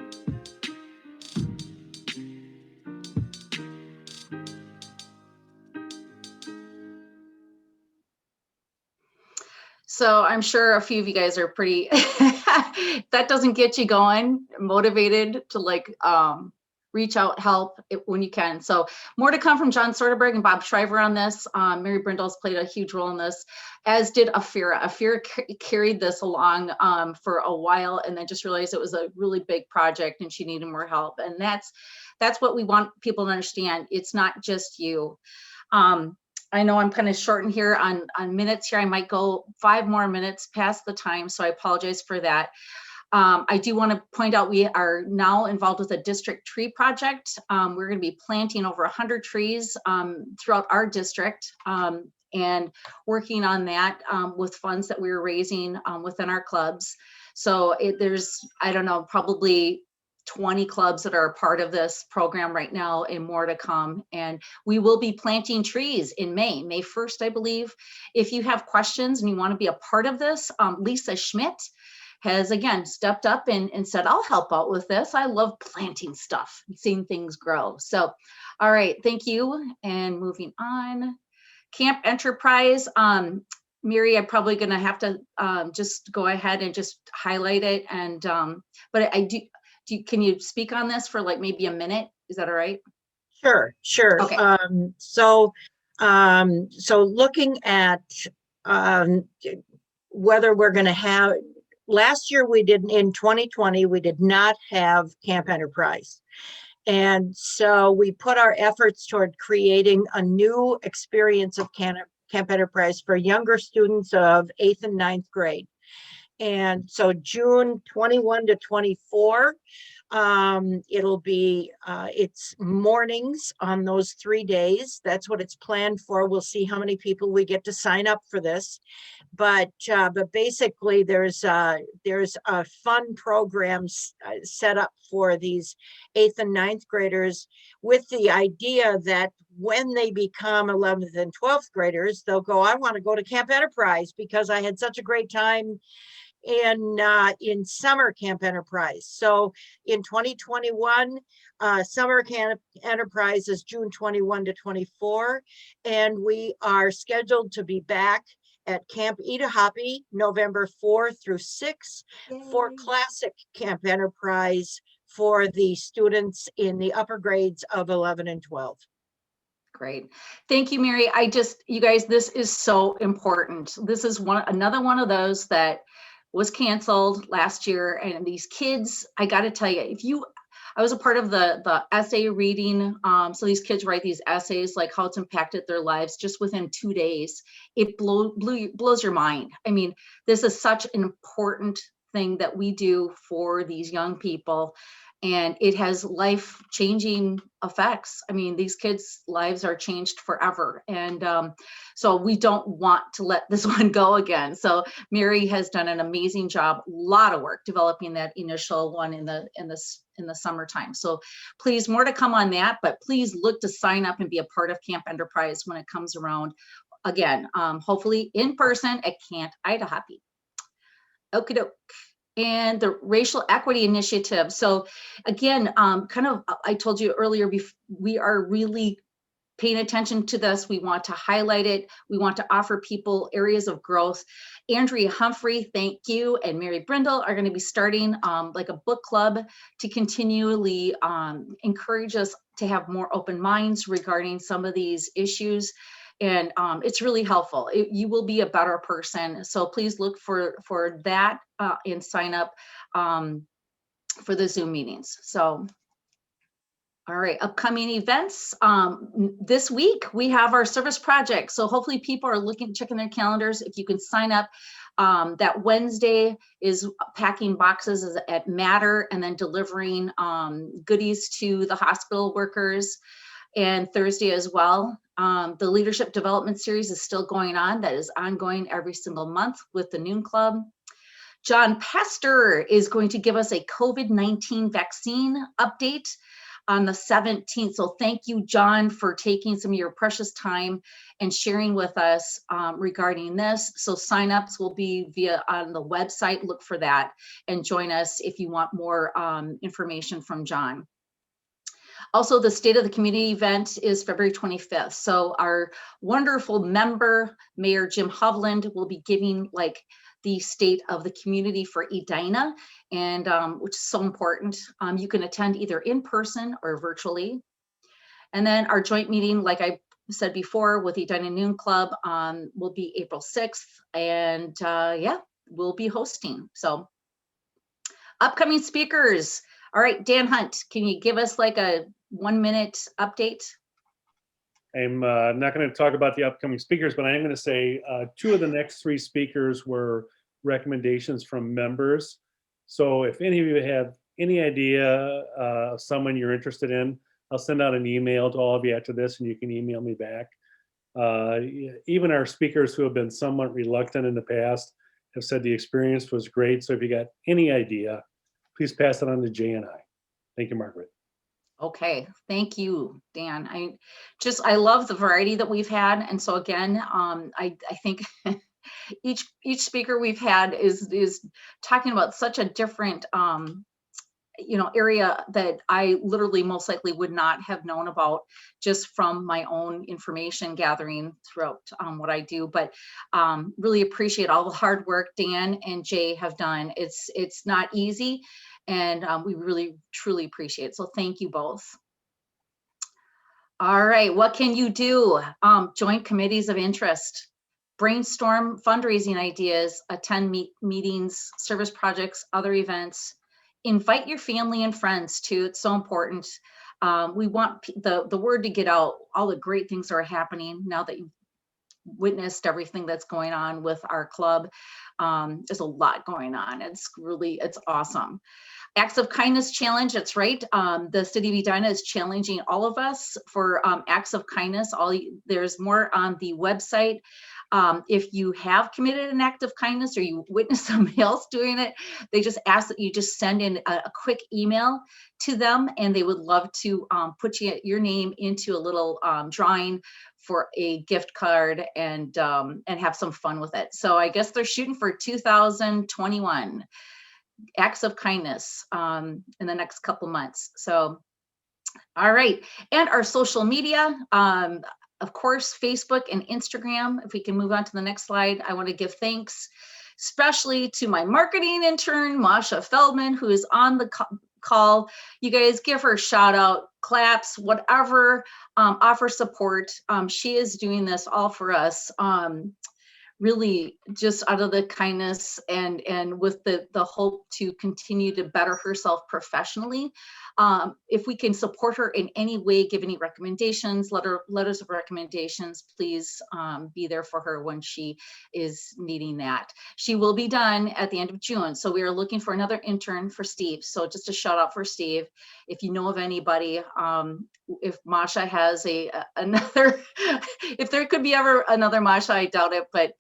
So I'm sure a few of you guys are pretty, that doesn't get you going, motivated to like reach out, help when you can. So more to come from John Soderberg and Bob Shriver on this. Mary Brindle's played a huge role in this, as did Afira. Afira carried this along for a while and then just realized it was a really big project and she needed more help. And that's what we want people to understand. It's not just you. I know I'm kind of shortened here on minutes here. I might go 5 more minutes past the time, so I apologize for that. I do want to point out we are now involved with a district tree project. We're going to be planting over 100 trees throughout our district and working on that with funds that we were raising within our clubs. So there's, I don't know, probably 20 clubs that are a part of this program right now and more to come. And we will be planting trees in May 1st, I believe. If you have questions and you want to be a part of this, Lisa Schmidt has again stepped up and said, I'll help out with this. I love planting stuff and seeing things grow. So, all right, thank you. And moving on, Camp Enterprise. Mary, I'm probably going to have to just go ahead and just highlight it. And but I do. Can you speak on this for like maybe a minute? Is that all right? Sure. Okay. So looking at whether we're going to have, last year we did, in 2020, we did not have Camp Enterprise. And so we put our efforts toward creating a new experience of Camp Enterprise for younger students of 8th and 9th grade. And so June 21 to 24, It'll be, it's mornings on those 3 days. That's what it's planned for. We'll see how many people we get to sign up for this. But basically there's a fun programs set up for these 8th and 9th graders with the idea that when they become 11th and 12th graders, they'll go, I want to go to Camp Enterprise because I had such a great time in summer Camp Enterprise. So in 2021, summer Camp Enterprise is June 21 to 24, and we are scheduled to be back at Camp Itahapi November 4 through 6 for classic Camp Enterprise for the students in the upper grades of 11 and 12. Great. Thank you, Mary. You guys, this is so important. This is another one of those that was canceled last year. And these kids, I got to tell you, I was a part of the essay reading. So these kids write these essays, like how it's impacted their lives just within 2 days. It blows your mind. I mean, this is such an important thing that we do for these young people. And it has life-changing effects. I mean, these kids' lives are changed forever. And so we don't want to let this one go again. So Mary has done an amazing job, a lot of work developing that initial one in the summertime. So please, more to come on that, but please look to sign up and be a part of Camp Enterprise when it comes around. Again, hopefully in person at Camp Itahapi. Okie doke. And the Racial Equity Initiative. So again, I told you earlier, we are really paying attention to this. We want to highlight it. We want to offer people areas of growth. Andrea Humphrey, thank you, and Mary Brindle are going to be starting like a book club to continually encourage us to have more open minds regarding some of these issues. And it's really helpful. You will be a better person. So please look for that and sign up for the Zoom meetings. So, all right, upcoming events. This week, we have our service project. So hopefully people are checking their calendars. If you can sign up, that Wednesday is packing boxes at Matter and then delivering goodies to the hospital workers. And Thursday as well. The Leadership Development Series is still going on. That is ongoing every single month with the Noon Club. John Pester is going to give us a COVID-19 vaccine update on the 17th. So thank you, John, for taking some of your precious time and sharing with us regarding this. So signups will be on the website. Look for that and join us if you want more information from John. Also, the State of the Community event is February 25th. So our wonderful member, Mayor Jim Hovland, will be giving like the state of the community for Edina, and which is so important. You can attend either in person or virtually. And then our joint meeting, like I said before, with Edina Noon Club will be April 6th. And yeah, we'll be hosting. So upcoming speakers. All right, Dan Hunt, can you give us like a 1-minute update? I'm not going to talk about the upcoming speakers, but I am going to say 2 of the next 3 speakers were recommendations from members. So if any of you have any idea of someone you're interested in, I'll send out an email to all of you after this and you can email me back. Even our speakers who have been somewhat reluctant in the past have said the experience was great. So if you got any idea, please pass it on to Jay and I. Thank you, Margaret. Okay, thank you, Dan. I love the variety that we've had. And so again, I think each speaker we've had is talking about such a different area that I literally most likely would not have known about just from my own information gathering throughout what I do. But really appreciate all the hard work Dan and Jay have done. It's not easy, and we really truly appreciate it. So thank you both. All right, what can you do? Join committees of interest, brainstorm fundraising ideas, attend meetings, service projects, other events. Invite your family and friends too. It's so important. We want the word to get out, all the great things that are happening now that you've witnessed everything that's going on with our club. There's a lot going on. It's awesome. Acts of Kindness Challenge, that's right. The City of Edina is challenging all of us for acts of kindness. There's more on the website. If you have committed an act of kindness or you witness somebody else doing it, they just ask that you just send in a quick email to them, and they would love to put your name into a little drawing for a gift card and have some fun with it. So I guess they're shooting for 2021 acts of kindness in the next couple months. So, all right. And our social media, of course, Facebook and Instagram. If we can move on to the next slide, I want to give thanks, especially to my marketing intern, Masha Feldman, who is on the call. You guys give her a shout out, claps, whatever, offer support. She is doing this all for us. Really just out of the kindness and with the hope to continue to better herself professionally. If we can support her in any way, give any recommendations, letters of recommendations, please be there for her when she is needing that. She will be done at the end of June. So we are looking for another intern for Steve. So just a shout out for Steve. If you know of anybody, if Masha has another, if there could be ever another Masha, I doubt it, but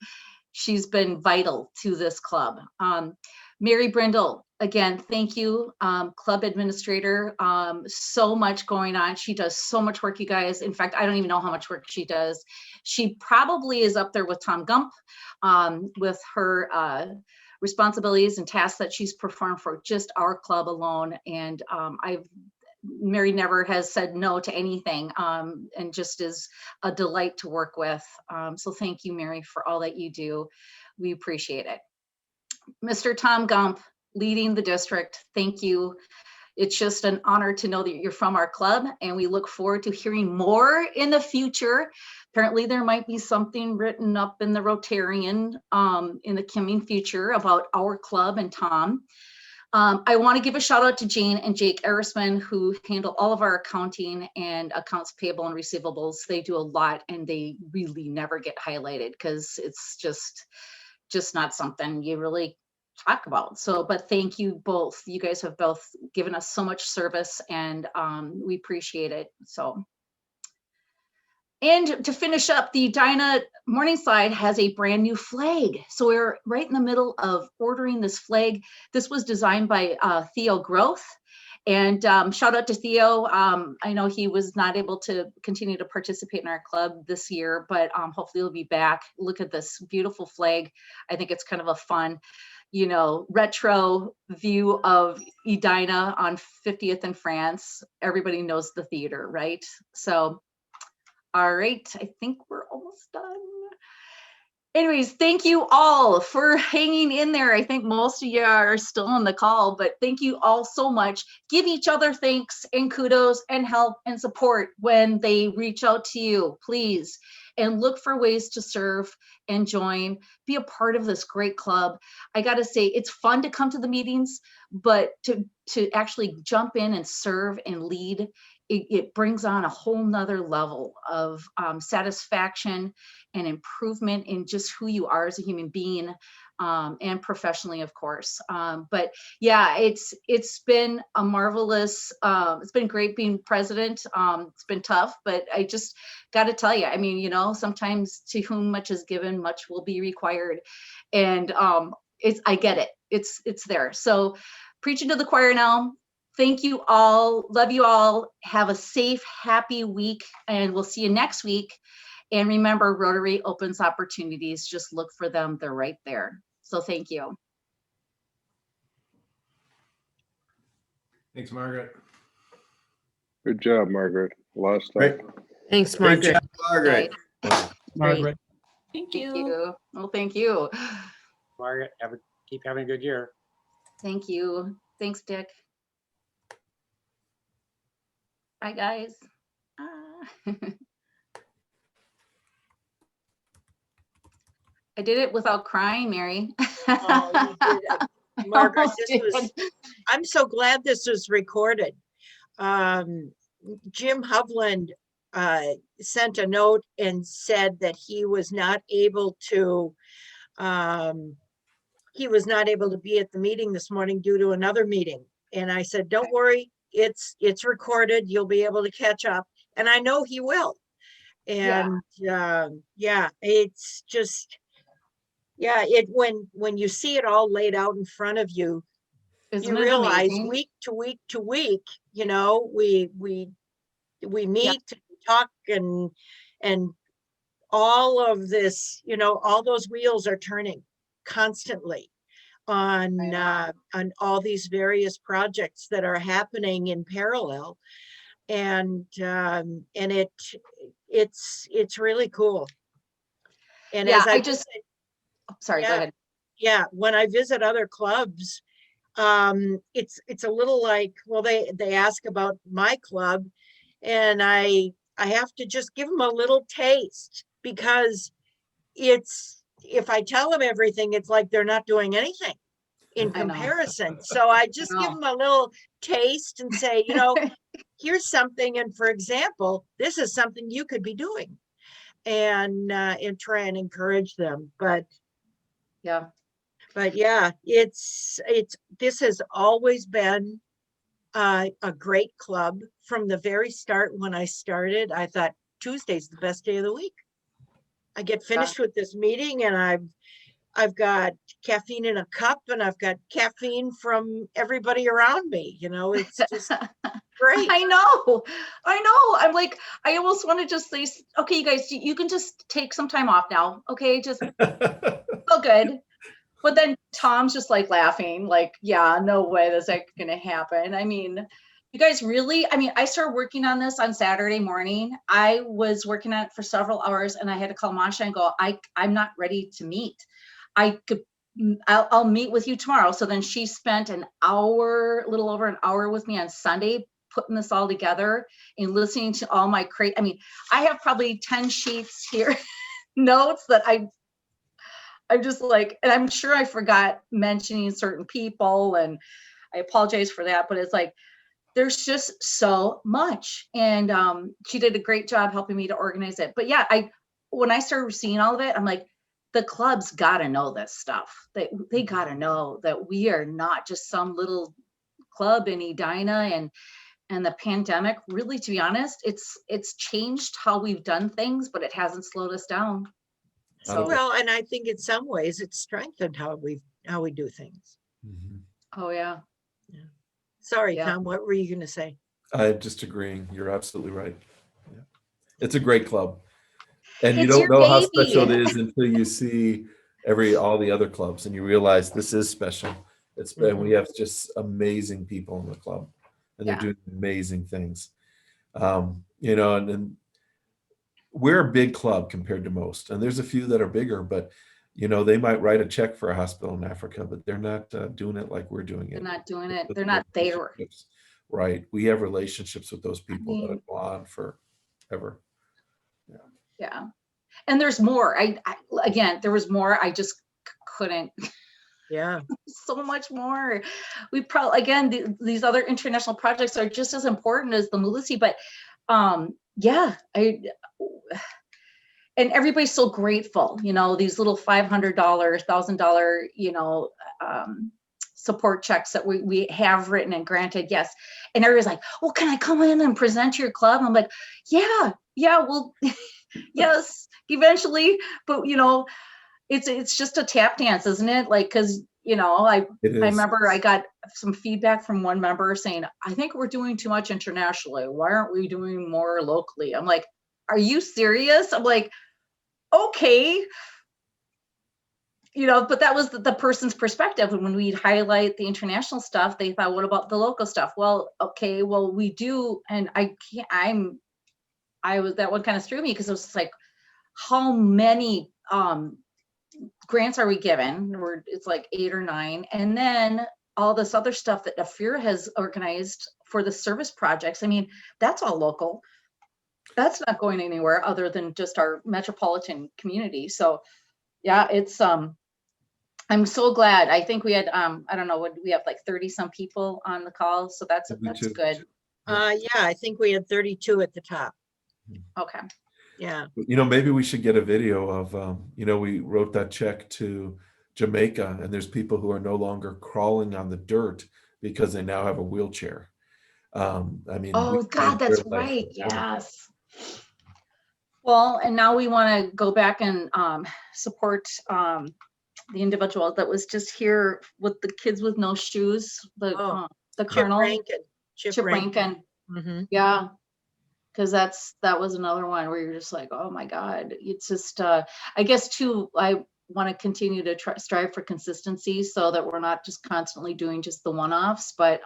she's been vital to this club. Mary Brindle, again, thank you, club administrator. So much going on. She does so much work, you guys. In fact, I don't even know how much work she does. She probably is up there with Tom Gump with her responsibilities and tasks that she's performed for just our club alone. And Mary never has said no to anything, and just is a delight to work with. So thank you, Mary, for all that you do. We appreciate it. Mr. Tom Gump, leading the district, thank you. It's just an honor to know that you're from our club, and we look forward to hearing more in the future. Apparently there might be something written up in the Rotarian in the coming future about our club and Tom. I want to give a shout out to Jane and Jake Erisman, who handle all of our accounting and accounts payable and receivables. They do a lot, and they really never get highlighted because it's just not something you really talk about. So, but thank you both. You guys have both given us so much service, and we appreciate it. So. And to finish up, the Edina Morningside has a brand new flag. So we're right in the middle of ordering this flag. This was designed by Theo Groth. And shout out to Theo. I know he was not able to continue to participate in our club this year, but hopefully he'll be back. Look at this beautiful flag. I think it's kind of a fun, retro view of Edina on 50th and France. Everybody knows the theater, right? So. All right, I think we're almost done. Anyways, thank you all for hanging in there. I think most of you are still on the call, but thank you all so much. Give each other thanks and kudos and help and support when they reach out to you, please. And look for ways to serve and join, be a part of this great club. I gotta say, it's fun to come to the meetings, but to actually jump in and serve and lead, it brings on a whole nother level of satisfaction and improvement in just who you are as a human being, and professionally, of course. But yeah, it's been a marvelous, it's been great being president. It's been tough, but I just got to tell you, I mean, sometimes to whom much is given, much will be required. And I get it. It's there. So preaching to the choir now. Thank you all. Love you all. Have a safe, happy week, and we'll see you next week. And remember, Rotary opens opportunities. Just look for them. They're right there. So thank you. Thanks, Margaret. Good job, Margaret. A lot of stuff. Great. Thanks, Great Margaret. job, Margaret. Margaret. Thank Thank you. Well, thank you. Margaret, keep having a good year. Thank you. Thanks, Dick. Bye, guys. I did it without crying, Mary. Oh, you did. Margaret, I'm so glad this was recorded. Jim Hovland sent a note and said that he was not able to he was not able to be at the meeting this morning due to another meeting. And I said, don't worry, it's recorded. You'll be able to catch up. And I know he will. And yeah, it's just, yeah, when you see it all laid out in front of you, Isn't you it realize amazing? week to week to week, you know, we meet, talk, and all of this, you know, all those wheels are turning constantly on all these various projects that are happening in parallel. And it's really cool. And Yeah, as I just, sorry, go yeah, ahead. yeah, when I visit other clubs, it's a little like, well, they ask about my club, and I have to just give them a little taste, because it's, if I tell them everything, it's like they're not doing anything in I know. comparison. So I just give them a little taste and say, you know, here's something, and for example, this is something you could be doing, and try and encourage them. But yeah, it's this has always been a great club. From the very start, when I started, I thought Tuesday's the best day of the week. I get finished with this meeting, and I've got caffeine in a cup, and I've got caffeine from everybody around me. You know, it's just great. I know. I'm like, I almost want to just say, okay, you guys, you can just take some time off now. Okay, just feel good. But then Tom's just like laughing, like, yeah, no way that's like going to happen. I mean, you guys really, I mean, I started working on this on Saturday morning. I was working on it for several hours, and I had to call Masha and go, I'm not ready to meet. I'll meet with you tomorrow. So then she spent an hour, a little over an hour with me on Sunday, putting this all together and listening to all my I mean, I have probably 10 sheets here, notes that I'm just like, and I'm sure I forgot mentioning certain people, and I apologize for that, but it's like, there's just so much. And she did a great job helping me to organize it. But yeah, when I started seeing all of it, I'm like, the club's got to know this stuff. They got to know that we are not just some little club in Edina, and the pandemic, really, to be honest, it's changed how we've done things, but it hasn't slowed us down. So well, and I think in some ways it's strengthened how we do things. Oh yeah. Sorry, Tom, what were you going to say? I'm just agreeing. You're absolutely right. Yeah. It's a great club. And you It's don't your know how baby. special it is until you see all the other clubs, and you realize this is special. We have just amazing people in the club, and they're doing amazing things. You know, and we're a big club compared to most, and there's a few that are bigger, but you know, they might write a check for a hospital in Africa, but they're not doing it like we're doing it. They're not doing it. They're not there. Right. We have relationships with those people that mean, have gone on forever. Yeah. And there's more. Again, there was more. I just couldn't. Yeah. So much more. We probably, again, these other international projects are just as important as the Mulisi, but yeah, and everybody's so grateful, you know, these little $500, $1,000, you know, support checks that we have written and granted. Yes. And everybody's like, well, can I come in and present to your club? I'm like, yeah, well, yes, eventually. But, you know, it's just a tap dance, isn't it? Like, cause you know, I remember I got some feedback from one member saying, I think we're doing too much internationally. Why aren't we doing more locally? I'm like, are you serious? I'm like, okay. You know, but that was the person's perspective. And when we'd highlight the international stuff, they thought, what about the local stuff? Well, okay, well, we do. And that one kind of threw me, because it was like, how many grants are we given? It's like 8 or 9. And then all this other stuff that AFIR has organized for the service projects. I mean, that's all local. That's not going anywhere other than just our metropolitan community. So yeah, it's I'm so glad. I think we had I don't know, we have like 30 some people on the call. So that's good. Yeah, I think we had 32 at the top. Okay. Yeah. You know, maybe we should get a video of, you know, we wrote that check to Jamaica, and there's people who are no longer crawling on the dirt because they now have a wheelchair. I mean, Oh we God, changed their that's life right. for the better. Yes. Well, and now we want to go back and support the individual that was just here with the kids with no shoes, the Chip colonel, Rankin. Chip Rankin. Mm-hmm. Yeah, because that was another one where you're just like, oh my God, it's just I guess too, I want to continue to strive for consistency so that we're not just constantly doing just the one-offs, but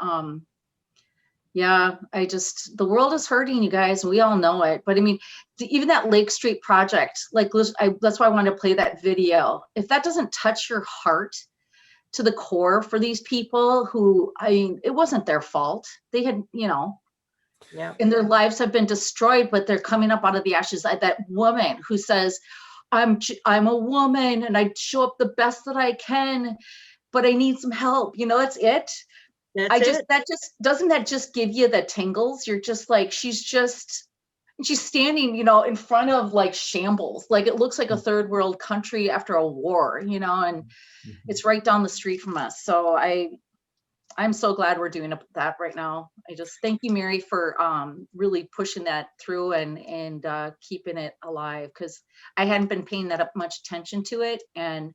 yeah, the world is hurting, you guys. We all know it. But I mean, even that Lake Street project, like, that's why I wanted to play that video. If that doesn't touch your heart to the core for these people who, I mean, it wasn't their fault. They had, yeah, and their lives have been destroyed, but they're coming up out of the ashes. That woman who says, I'm a woman and I show up the best that I can, but I need some help. That's it. Doesn't that just give you the tingles? You're just like, she's standing, in front of like shambles. Like it looks like a third world country after a war, and it's right down the street from us. So I'm so glad we're doing that right now. I just thank you, Mary, for really pushing that through and keeping it alive, because I hadn't been paying that much attention to it. And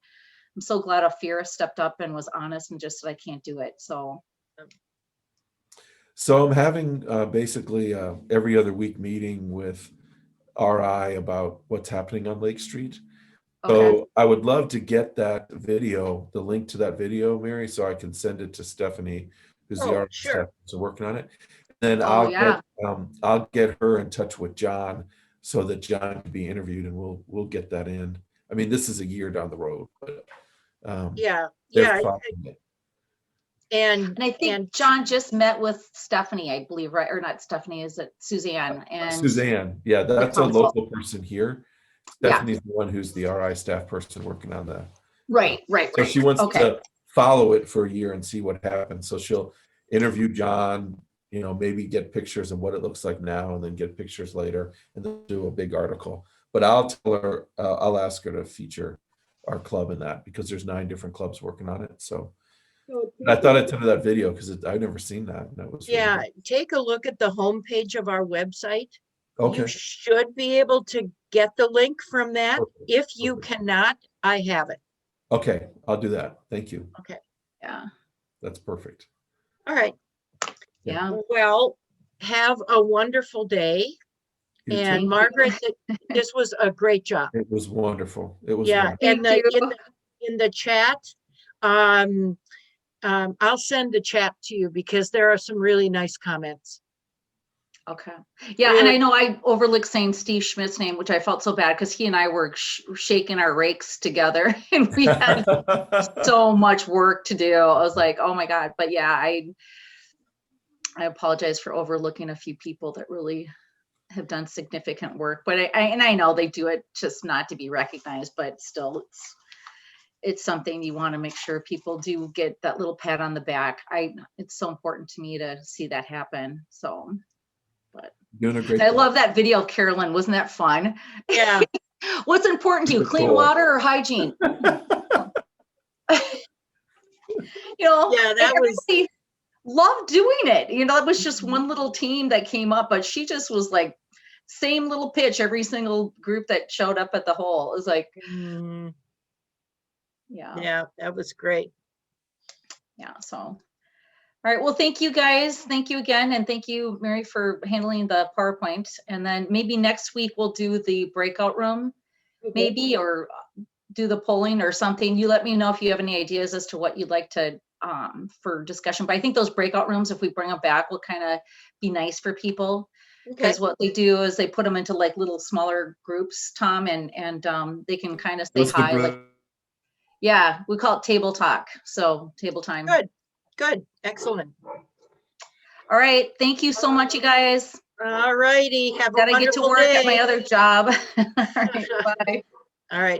I'm so glad Afira stepped up and was honest and just said, I can't do it. So I'm having basically every other week meeting with RI about what's happening on Lake Street. So I would love to get that video, the link to that video, Mary, so I can send it to Stephanie, who's the RI staff person working on it. And then I'll get her in touch with John so that John can be interviewed, and we'll get that in. I mean, this is a year down the road, but And I think John just met with Stephanie, I believe, right? Or not Stephanie, is it Suzanne? And Suzanne, yeah, that's a local person here. Stephanie's the one who's the RI staff person working on that. Right. So she wants to follow it for a year and see what happens. So she'll interview John, maybe get pictures of what it looks like now, and then get pictures later, and then do a big article. But I'll tell her, I'll ask her to feature our club in that, because there's 9 different clubs working on it. So I thought I'd tell her that video because I've never seen that. And that was really take a look at the homepage of our website. Okay. You should be able to get the link from that. If you cannot, I have it. Okay, I'll do that. Thank you. Okay. Yeah. That's perfect. All right. Yeah. Well, have a wonderful day. And Margaret, this was a great job. It was wonderful. It was wonderful. And in the chat, I'll send the chat to you because there are some really nice comments. Okay. Yeah, and I know I overlooked saying Steve Schmidt's name, which I felt so bad because he and I were shaking our rakes together, and we had so much work to do. I was like, oh my God. But yeah, I apologize for overlooking a few people that really have done significant work. But I know they do it just not to be recognized, but still it's something you want to make sure people do get that little pat on the back. It's so important to me to see that happen. So. But doing a great I love that video, Carolyn. Wasn't that fun? Yeah. What's important to you, clean water or hygiene? That was loved doing it. It was just one little team that came up, but she just was like same little pitch every single group that showed up at the hole. It was like, yeah, that was great. Yeah. So. All right. Well, thank you guys. Thank you again. And thank you, Mary, for handling the PowerPoint. And then maybe next week we'll do the breakout room, maybe, or do the polling or something. You let me know if you have any ideas as to what you'd like to for discussion. But I think those breakout rooms, if we bring them back, will kind of be nice for people. Because what they do is they put them into like little smaller groups, Tom, and they can kind of say hi. Like, yeah, we call it table talk. So table time. Good. Excellent. All right. Thank you so much, you guys. All righty. Have a Gotta wonderful get to work day. at my other job. All right. Bye. All right.